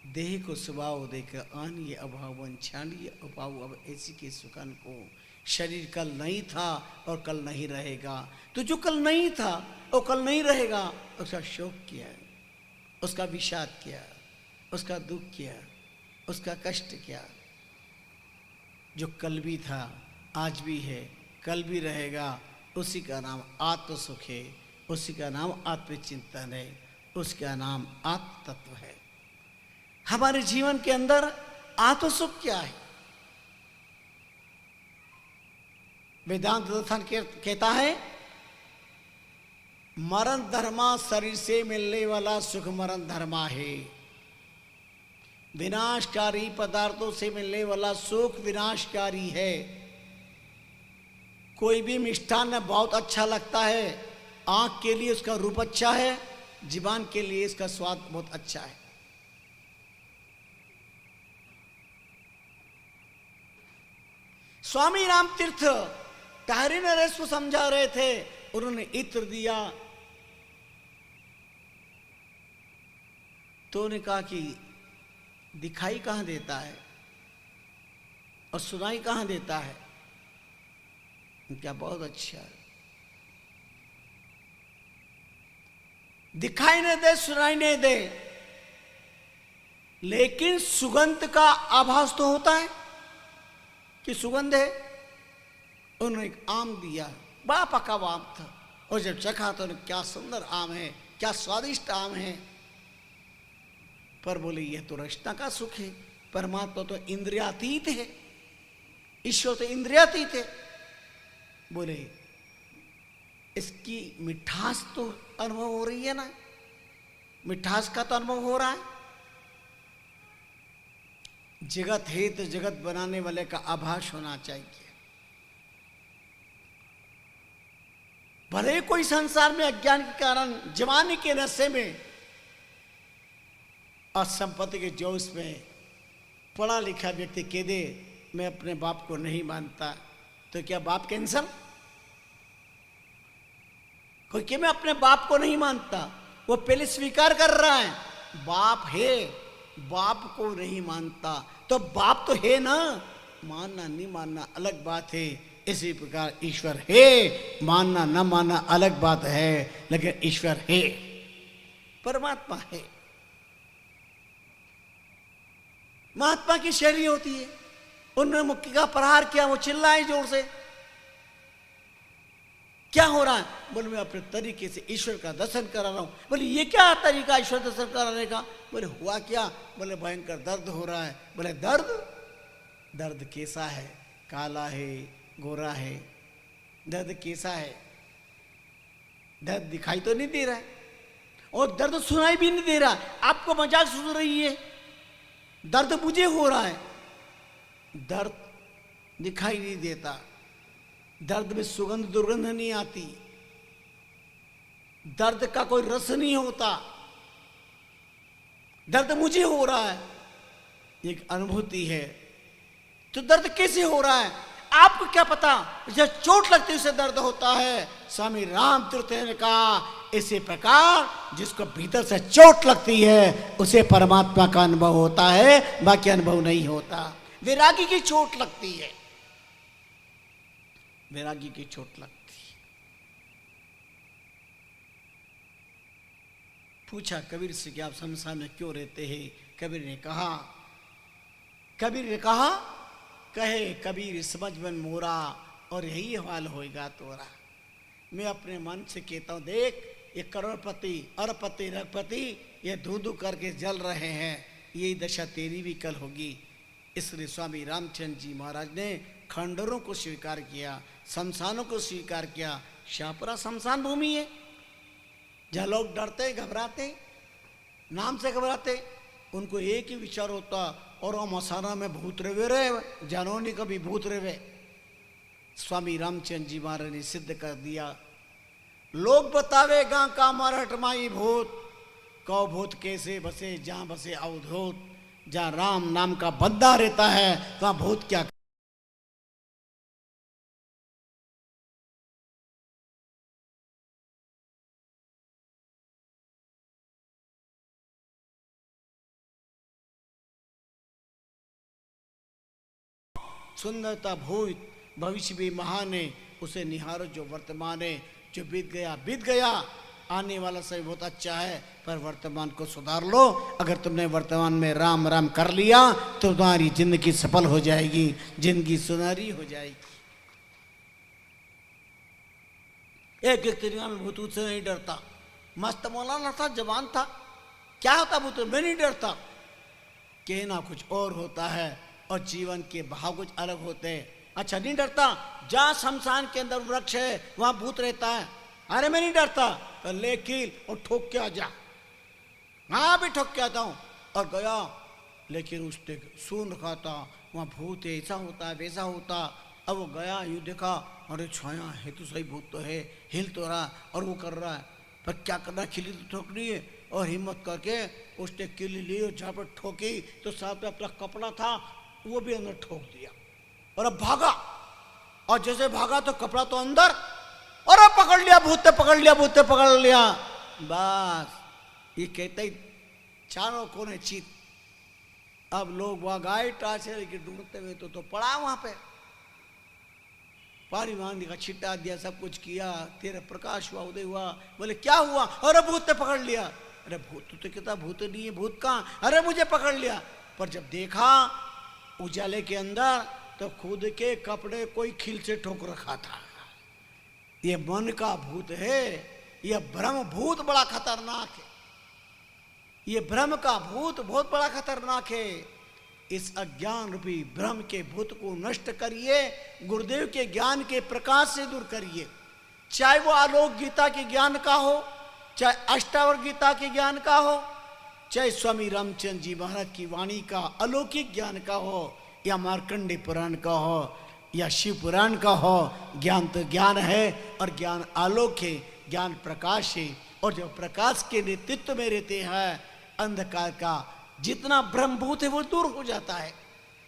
Speaker 3: देह को स्वभाव देकर आनिए अभाव छानिए अभाव, अब ऐसी के सुकन को। शरीर कल नहीं था और कल नहीं रहेगा, तो जो कल नहीं था और कल नहीं रहेगा, उसका शोक किया, उसका विषाद किया, उसका दुख किया, उसका कष्ट किया। जो कल भी था, आज भी है, कल भी रहेगा, उसी का नाम आत्म सुख है, उसी का नाम आत्मचिंतन है, उसका नाम आत्म तत्व है। हमारे जीवन के अंदर आत्म सुख क्या है? वेदांत दर्शन कहता है मरण धर्मा शरीर से मिलने वाला सुख मरण धर्मा है, विनाशकारी पदार्थों से मिलने वाला सुख विनाशकारी है। कोई भी मिष्ठान बहुत अच्छा लगता है, आंख के लिए उसका रूप अच्छा है, जीवान के लिए इसका स्वाद बहुत अच्छा है। स्वामी राम तीर्थ टहरी नरेश को समझा रहे थे, उन्होंने इत्र दिया तो उन्होंने कहा कि दिखाई कहां देता है और सुनाई कहां देता है? क्या बहुत अच्छा है, दिखाई नहीं दे सुनाई नहीं दे, लेकिन सुगंध का आभास तो होता है कि सुगंध है। उन्होंने एक आम दिया, बड़ा पका हुआ आम था, और जब चखा तो क्या सुंदर आम है, क्या स्वादिष्ट आम है। पर बोले यह तो रचना का सुख है, परमात्मा तो इंद्रियातीत है, ईश्वर तो इंद्रियातीत है। बोले इसकी मिठास तो अनुभव हो रही है ना, मिठास का तो अनुभव हो रहा है। जगत है तो जगत बनाने वाले का आभास होना चाहिए। भले कोई संसार में अज्ञान के कारण जवानी के नशे में और संपत्ति के जोश में पढ़ा लिखा व्यक्ति कह दे मैं अपने बाप को नहीं मानता, तो क्या बाप कैंसल? कोई कि मैं अपने बाप को नहीं मानता, वो पहले स्वीकार कर रहा है बाप है, बाप को नहीं मानता तो बाप तो है ना, मानना नहीं मानना अलग बात है। इसी प्रकार ईश्वर है, मानना न मानना अलग बात है, लेकिन ईश्वर है, परमात्मा है। महात्मा की शैली होती है, उन्होंने मुक्की का प्रहार किया, वो चिल्लाए जोर से, क्या हो रहा है? बोले मैं अपने तरीके से ईश्वर का दर्शन करा रहा हूं। बोले ये क्या तरीका ईश्वर दर्शन कराने का? बोले हुआ क्या? बोले भयंकर दर्द हो रहा है। बोले दर्द? दर्द कैसा है? काला है, गोरा है, दर्द कैसा है? दर्द दिखाई तो नहीं दे रहा है और दर्द सुनाई भी नहीं दे रहा। आपको मजाक सुन रही है, दर्द मुझे हो रहा है, दर्द दिखाई नहीं देता, दर्द में सुगंध दुर्गंध नहीं आती, दर्द का कोई रस नहीं होता, दर्द मुझे हो रहा है, एक अनुभूति है। तो दर्द कैसे हो रहा है आपको क्या पता? जब चोट लगती है उसे दर्द होता है। स्वामी राम तीर्थ ने कहा इसी प्रकार जिसको भीतर से चोट लगती है उसे परमात्मा का अनुभव होता है, बाकी अनुभव नहीं होता। वैरागी की चोट लगती है, वैरागी की चोट लगती है। पूछा कबीर से कि आप शमशान में क्यों रहते हैं? कबीर ने कहा कहे कबीर समझ मन मोरा और यही हाल होएगा तोरा। मैं अपने मन से कहता हूं देख ये करोड़पति अरबपति रघुपति ये धू धू करके जल रहे हैं, यही दशा तेरी भी कल होगी। इसलिए स्वामी रामचंद्र जी महाराज ने खंडरों को स्वीकार किया, शमशानों को स्वीकार किया। शाहपुरा शमशान भूमि है जहाँ लोग डरते घबराते, नाम से घबराते, उनको एक ही विचार होता और मसाना में भूत रेवे रहे, जानोनी कभी भूत रेवे। स्वामी रामचंद्र जी महाराज ने सिद्ध कर दिया। लोग बतावे गां का मरहट माई भूत, कौ भूत कैसे बसे जहां बसे अवधूत। जहां राम नाम का बंदा रहता है वहां भूत क्या। सुंदरता भूत भविष्य भी महान है, उसे निहारो जो वर्तमान है। जो बीत गया, आने वाला सही बहुत अच्छा है, पर वर्तमान को सुधार लो। अगर तुमने वर्तमान में राम राम कर लिया तो तुम्हारी जिंदगी सफल हो जाएगी, जिंदगी सुनहरी हो जाएगी। एक भूत से नहीं डरता, मस्त मौलाना था, जवान था, क्या होता भूत? मैं नहीं डरता। कहना कुछ और होता है और जीवन के भाव कुछ अलग होते हैं। अच्छा नहीं डरता, जहां शमशान के अंदर वृक्ष है वहां भूत रहता है। अरे मैं नहीं डरता, तो ले कील और ठोक के आ जा। हाँ भी ठोक के आता हूं। और गया, लेकिन उसने सुन रखा था वहां भूत है, ऐसा होता है वैसा होता। अब वो गया, यूं देखा, अरे छाया है तो सही, भूत तो है, हिल तो रहा और वो कर रहा है, पर क्या करना, खिली तो ठोकनी है। और हिम्मत करके उसने किली ली और जहाँ पर ठोकी तो साथ में अपना कपड़ा था वो भी अंदर ठोक दिया और अब भागा। और जैसे भागा तो कपड़ा तो अंदर, और अब पकड़ लिया, भूत ने पकड़ लिया, भूत ने पकड़ लिया। बस ये कहते ही चारों कोने चीत। अब लोग वहां गाय टाचे लेकिन ढूंढते हुए तो पड़ा वहां पे। पारी बांधी का छिट्टा दिया, सब कुछ किया, तेरा प्रकाश हुआ, उदय हुआ। बोले क्या हुआ? अरे भूत ने पकड़ लिया। अरे भूत तो कहता भूत नहीं है, भूत कहाँ? अरे मुझे पकड़ लिया। पर जब देखा उजाले के अंदर तो खुद के कपड़े कोई खिल से ठोक रखा था। ये मन का भूत है, यह ब्रह्म भूत बड़ा खतरनाक है। ये ब्रह्म का भूत बहुत बड़ा खतरनाक है। इस अज्ञान रूपी ब्रह्म के भूत को नष्ट करिए, गुरुदेव के ज्ञान के प्रकाश से दूर करिए। चाहे वो आलोक गीता के ज्ञान का हो, चाहे अष्टावर गीता के ज्ञान का हो, चाहे स्वामी रामचंद्र जी महाराज की वाणी का अलौकिक ज्ञान का हो, या मार्कंडे पुराण का हो, या शिव पुराण का हो। ज्ञान तो ज्ञान है और ज्ञान आलोक है, ज्ञान प्रकाश है। और जो प्रकाश के नेतृत्व में रहते हैं, अंधकार का जितना ब्रह्मभूत है वो दूर हो जाता है।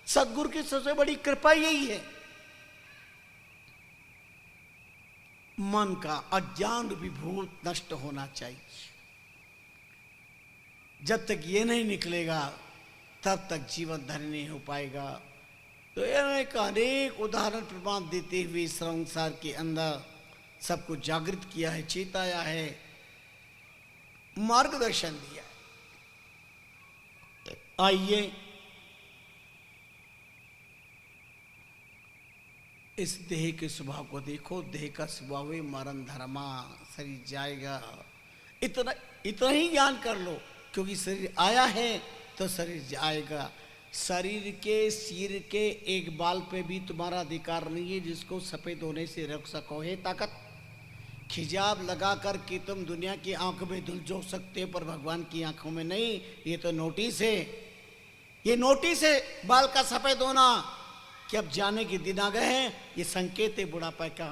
Speaker 3: सदगुरु की सबसे बड़ी कृपा यही है। मन का अज्ञान रूपी भूत नष्ट होना चाहिए। जब तक ये नहीं निकलेगा तब तक जीवन धन्य नहीं हो पाएगा। तो एक अनेक उदाहरण प्रमाण देते हुए संसार के अंदर सबको जागृत किया है, चेताया है, मार्गदर्शन दिया है। आइए इस देह के स्वभाव को देखो। देह का स्वभाव है मरण धर्मा, शरीर जाएगा। इतना ही ज्ञान कर लो, क्योंकि शरीर आया है तो शरीर जाएगा। शरीर के सिर के एक बाल पे भी तुम्हारा अधिकार नहीं है जिसको सफेद होने से रोक सको। है ताकत खिजाब लगा कर कि तुम दुनिया की आंखों में धुल झोंक सकते हो, पर भगवान की आंखों में नहीं। ये तो नोटिस है, ये नोटिस है बाल का सफेद होना कि अब जाने के दिन आ गए हैं। ये संकेत है बुढ़ापे का।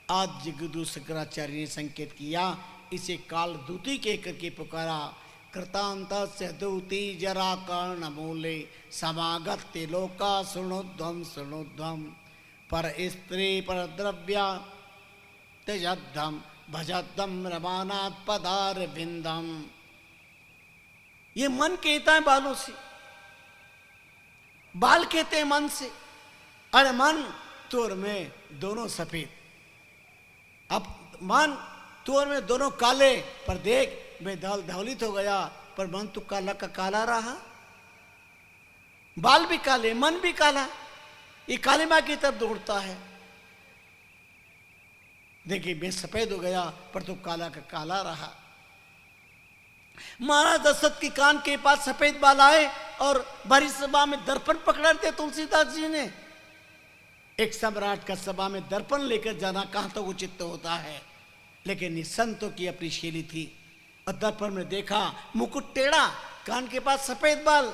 Speaker 3: आज जगदगुरु शंकराचार्य ने संकेत किया, इसे काल दूती के करके पुकारा। कृतांत से दूती जरा कर्ण मूले समागत लोका सुणोध्वम सुणोध्वम पर स्त्री पर द्रव्या तेजद्धम भजद्धम रमानाथ पदार बिंदम। ये मन कहता है बालों से, बाल कहते हैं मन से। अरे मन तोर में दोनों सफेद, अब मन तोर में दोनों काले, पर देख मैं धवलित हो गया, पर मन तो काला का काला रहा। बाल भी काले, मन भी काला, ये काली मां की तरफ दौड़ता है। देखिए मैं सफेद हो गया, पर तो काला का काला रहा। महाराज दशरथ के कान के पास सफेद बाल आए और भरी सभा में दर्पण पकड़ा दिया तुलसीदास जी ने। एक सम्राट का सभा में दर्पण लेकर जाना कहां तक उचित होता है, लेकिन इस संतों की अपनी शैली थी। और दर्पण में देखा मुकुट टेढ़ा, कान के पास सफेद बाल,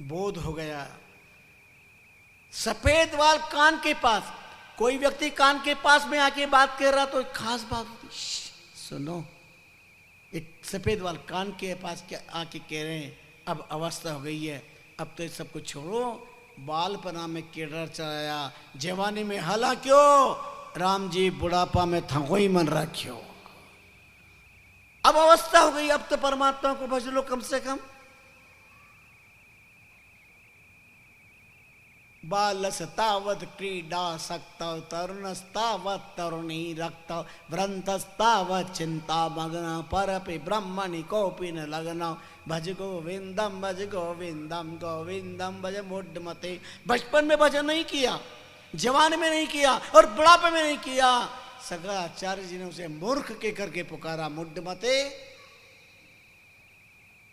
Speaker 3: बोध हो गया। सफेद बाल कान के पास, कोई व्यक्ति कान के पास में आके बात कर रहा तो एक खास बात होती, सुनो। एक सफेद बाल कान के पास के आके कह रहे हैं अब अवस्था हो गई है, अब तो सब कुछ छोड़ो, बालपना में केडर चलाया, जवानी में हला क्यों, राम जी बुढ़ापा में थको ही मन रखियो। अब अवस्था हो गई, अब तो परमात्मा को भज लो कम से कम। बालस्तावत् क्रीडा सक्त तरुणस्तावत् तरुणी रक्त व्रंतस्तावत् चिंता मग्न परपि ब्रह्मणि कोपि न लग्न भज गोविंदम गोविंदम भज मुड्डमते। बचपन में भजन नहीं किया, जवान में नहीं किया और बुढ़ापे में नहीं किया। शंकराचार्य जी ने उसे मूर्ख के करके पुकारा, मुड्डमते।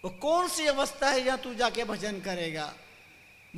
Speaker 3: वो कौन सी अवस्था है जहां तू जाके भजन करेगा?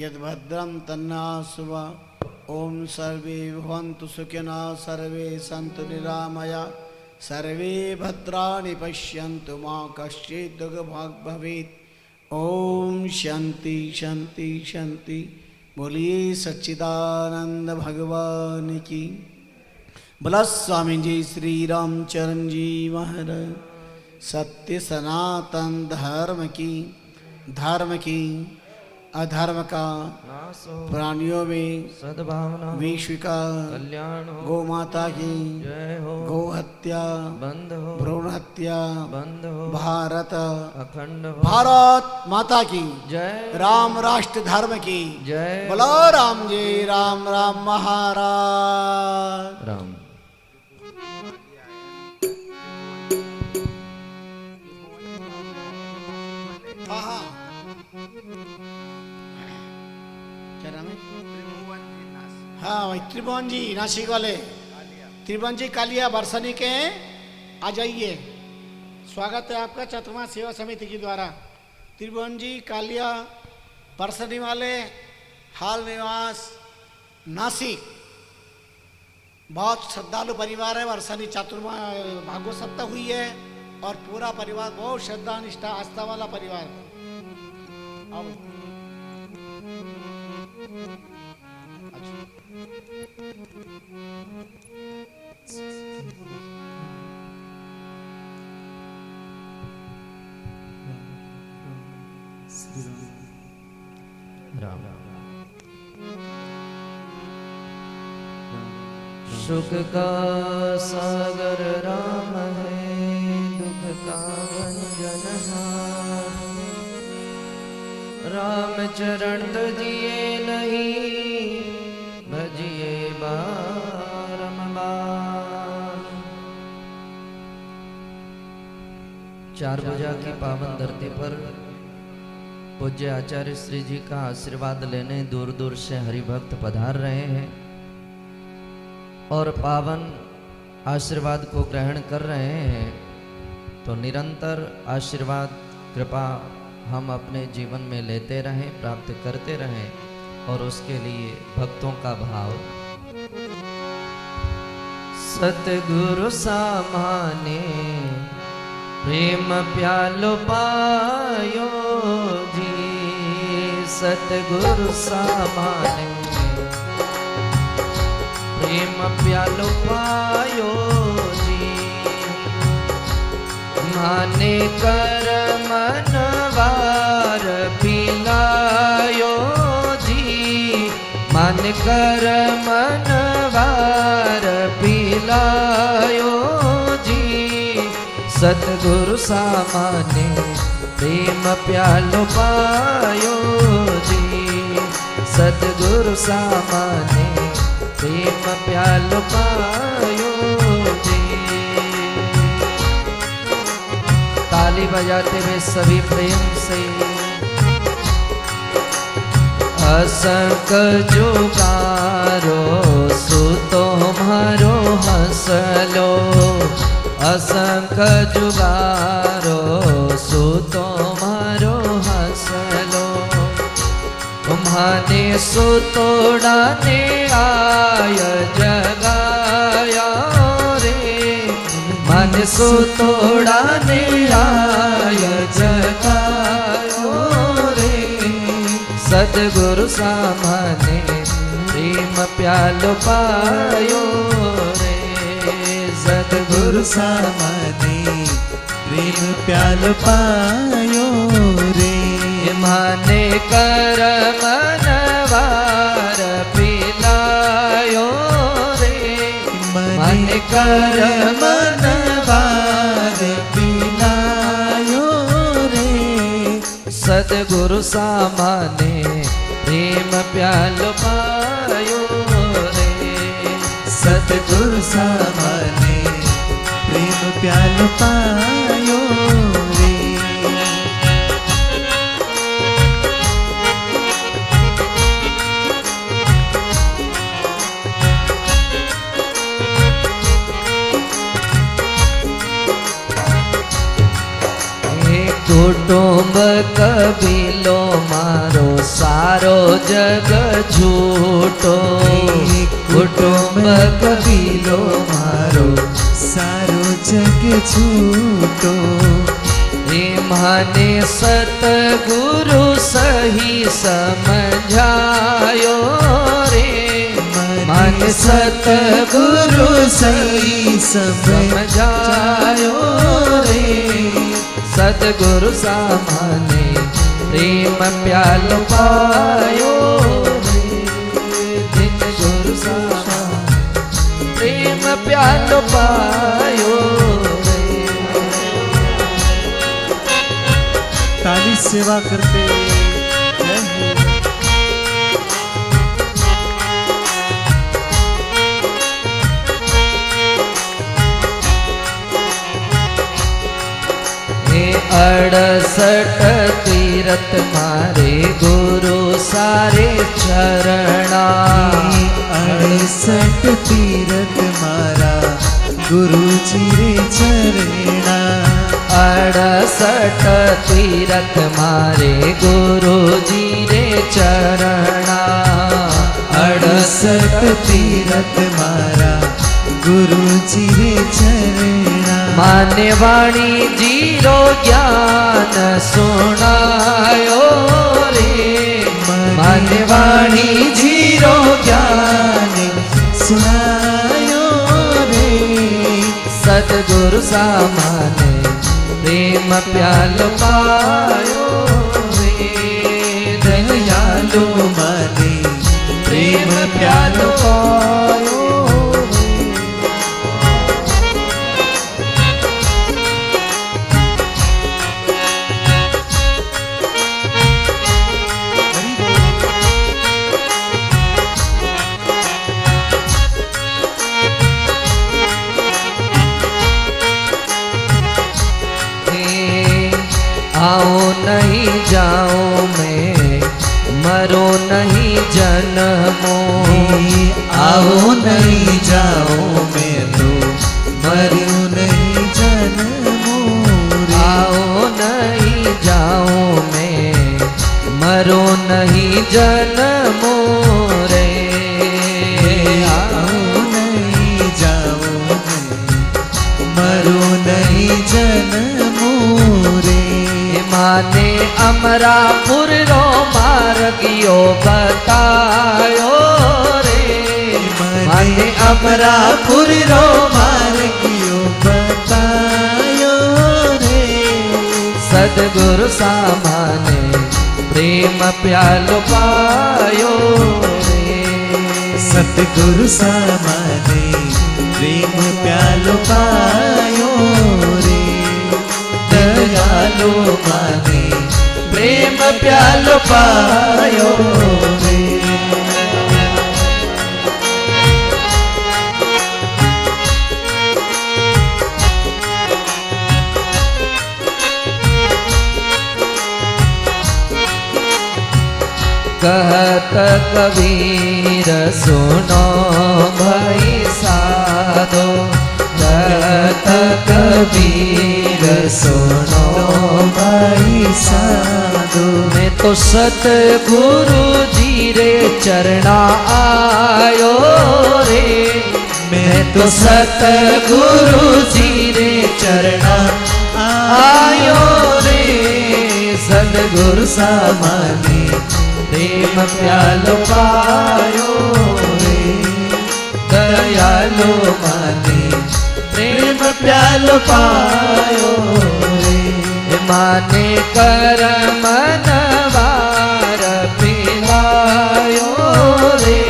Speaker 3: यद्भद्रं तन्नाशुभ। ओम सर्वे भवन्तु सुखिनः सर्वे सन्तु निरामया सर्वे भद्राणि पश्यन्तु मा कश्चित् दुःखभाग् भवेत्। ओम शांति शांति शांति। बोलिए सच्चिदानंद भगवान की। बोला स्वामी जी श्री रामचरण जी महाराज। सत्य सनातन धर्म की अधर्म का प्राणियों में
Speaker 4: सद्भावना
Speaker 3: विश्व का
Speaker 4: कल्याण हो।
Speaker 3: गौ माता की
Speaker 4: जय हो।
Speaker 3: गौ हत्या
Speaker 4: बंद हो।
Speaker 3: भ्रूण हत्या
Speaker 4: बंद हो।
Speaker 3: भारत
Speaker 4: अखंड हो।
Speaker 3: भारत माता की
Speaker 4: जय।
Speaker 3: राम राष्ट्र धर्म की
Speaker 4: जय।
Speaker 3: बोलो राम जी राम राम महाराज
Speaker 4: राम।
Speaker 3: हाँ क्या नाम है? हाँ भाई त्रिभुवन जी नासिक वाले त्रिभुवन जी कालिया बरसनी के हैं। आ जाइए, स्वागत है आपका चतुर्मा सेवा समिति के द्वारा। त्रिभुवन जी कालिया बरसनी वाले हाल निवास नासिक, बहुत श्रद्धालु परिवार है। बरसनी चतुर्मा भागवत सप्ताह हुई है और पूरा परिवार बहुत श्रद्धा निष्ठा आस्था वाला परिवार है। आओ।
Speaker 4: राम। सुख का सागर राम है, दुख का भंजन हार। राम चरण तजिए नहीं, भजिए बारंबार। चार भुजा की पावन धरती पर पूज्य आचार्य श्री जी का आशीर्वाद लेने दूर दूर से हरिभक्त पधार रहे हैं और पावन आशीर्वाद को ग्रहण कर रहे हैं। तो निरंतर आशीर्वाद कृपा हम अपने जीवन में लेते रहें, प्राप्त करते रहें और उसके लिए भक्तों का भाव। सतगुरु सामाने प्रेम प्यालो पायो जी, सतगुरु सामाने प्रेम प्यालो पायो जी। माने कर मनवार पिलायो जी, मान कर मनवार पिलायो जी। सतगुरु सामाने प्रेम प्यालो पायो जी, सतगुरु सामाने प्रेम प्यालो पायो जी। ताली बजाते हुए सभी प्रेम से। असंक जुगारो सुतो मारो हंसलो, असंक जुगारो सुतो मारो हंसलो। तुम्हाने सुतोड़ाने आय जगाया रे, मन सुतोड़ाने आय जगायो रे। सतगुरु सामाने प्रेम प्यालो पायो रे, सतगुरु
Speaker 5: सामाने प्रेम प्यालो पायो रे।
Speaker 4: माने कर मनवार पिलायो रे, माने कर
Speaker 5: मनवार पिलायो रे।
Speaker 4: सतगुरु सामाने प्रेम प्यालो पायो रे,
Speaker 5: सतगुरु सामाने प्रेम प्यालो पायो रे।
Speaker 4: कुटुंब कबीलो मारो सारो जग झूठो
Speaker 5: कुटुंब कबीलो मारो सारो जग झूठो
Speaker 4: हे माने सतगुरु सही समझायो रे माने
Speaker 5: सतगुरु सही समझायो
Speaker 4: रे सतगुरु सामाने प्रेम प्यालो पायो रे जिन गुरु सामाने प्रेम प्यालो पायो
Speaker 5: ताली सेवा करते
Speaker 4: हे 68 तीरथ मारे गुरु सारे चरणा
Speaker 5: 68 तीरथ मारा गुरु जी रे चरणा
Speaker 4: 68 तीरथ मारे गुरु जी रे चरणा
Speaker 5: 68 तीरथ मारा गुरु जी रे चरणा
Speaker 4: माने वाणी जीरो ज्ञान सुनायो रे माने वाणी जीरो ज्ञान
Speaker 5: सुनायो रे
Speaker 4: सतगुरु सामाने प्रेम प्यालो पायो रे दयालु
Speaker 5: माने
Speaker 4: प्रेम प्यालो पायो आओ नहीं जाओ मैं मरो नहीं जन्मो
Speaker 5: आओ नहीं जाओ मैं तो मरूं नहीं जन्मो
Speaker 4: आओ नहीं जाओ मैं मरो नहीं जन्मो रे
Speaker 5: आओ नहीं जाओ मैं मरूं नहीं जन्मो रे
Speaker 4: माने अमरापुर रो मार्गियो बतायो रे माने
Speaker 5: अमरापुर रो मार्गियो बतायो रे
Speaker 4: सदगुरु सामाने प्रेम प्यालो पायो रे
Speaker 5: सतगुरु सामाने प्रेम प्यालो पायो रे
Speaker 4: दयालु माने प्रेम प्यालो पायो रे कहत कबीर सुनो भाई साधो कहत कबीर सुनो
Speaker 5: भाई साधो
Speaker 4: मैं तो सतगुरु जी रे चरणा आयो रे मैं तो सतगुरु जी रे चरणा आयो रे सतगुरु सामाने प्रेम प्यालो पायो रे दयालु माने प्रेम प्यालो पायो रे माने कर मनवार पिलायो रे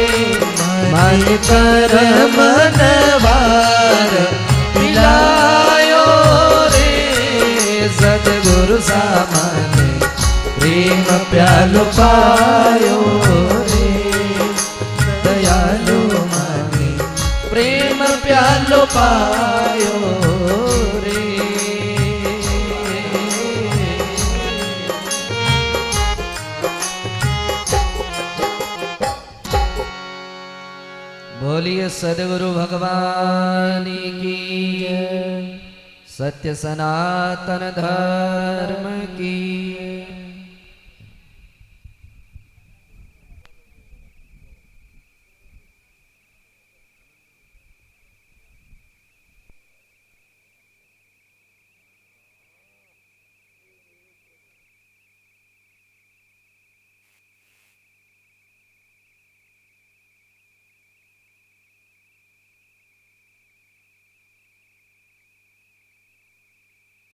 Speaker 4: माने कर मनवार पिलायो रे सतगुरु सामाने प्रेम प्यालो पायो रे दयालु माने प्रेम प्यालो पायो रे बोलिए सद्गुरु भगवान की जय, सत्य सनातन धर्म की।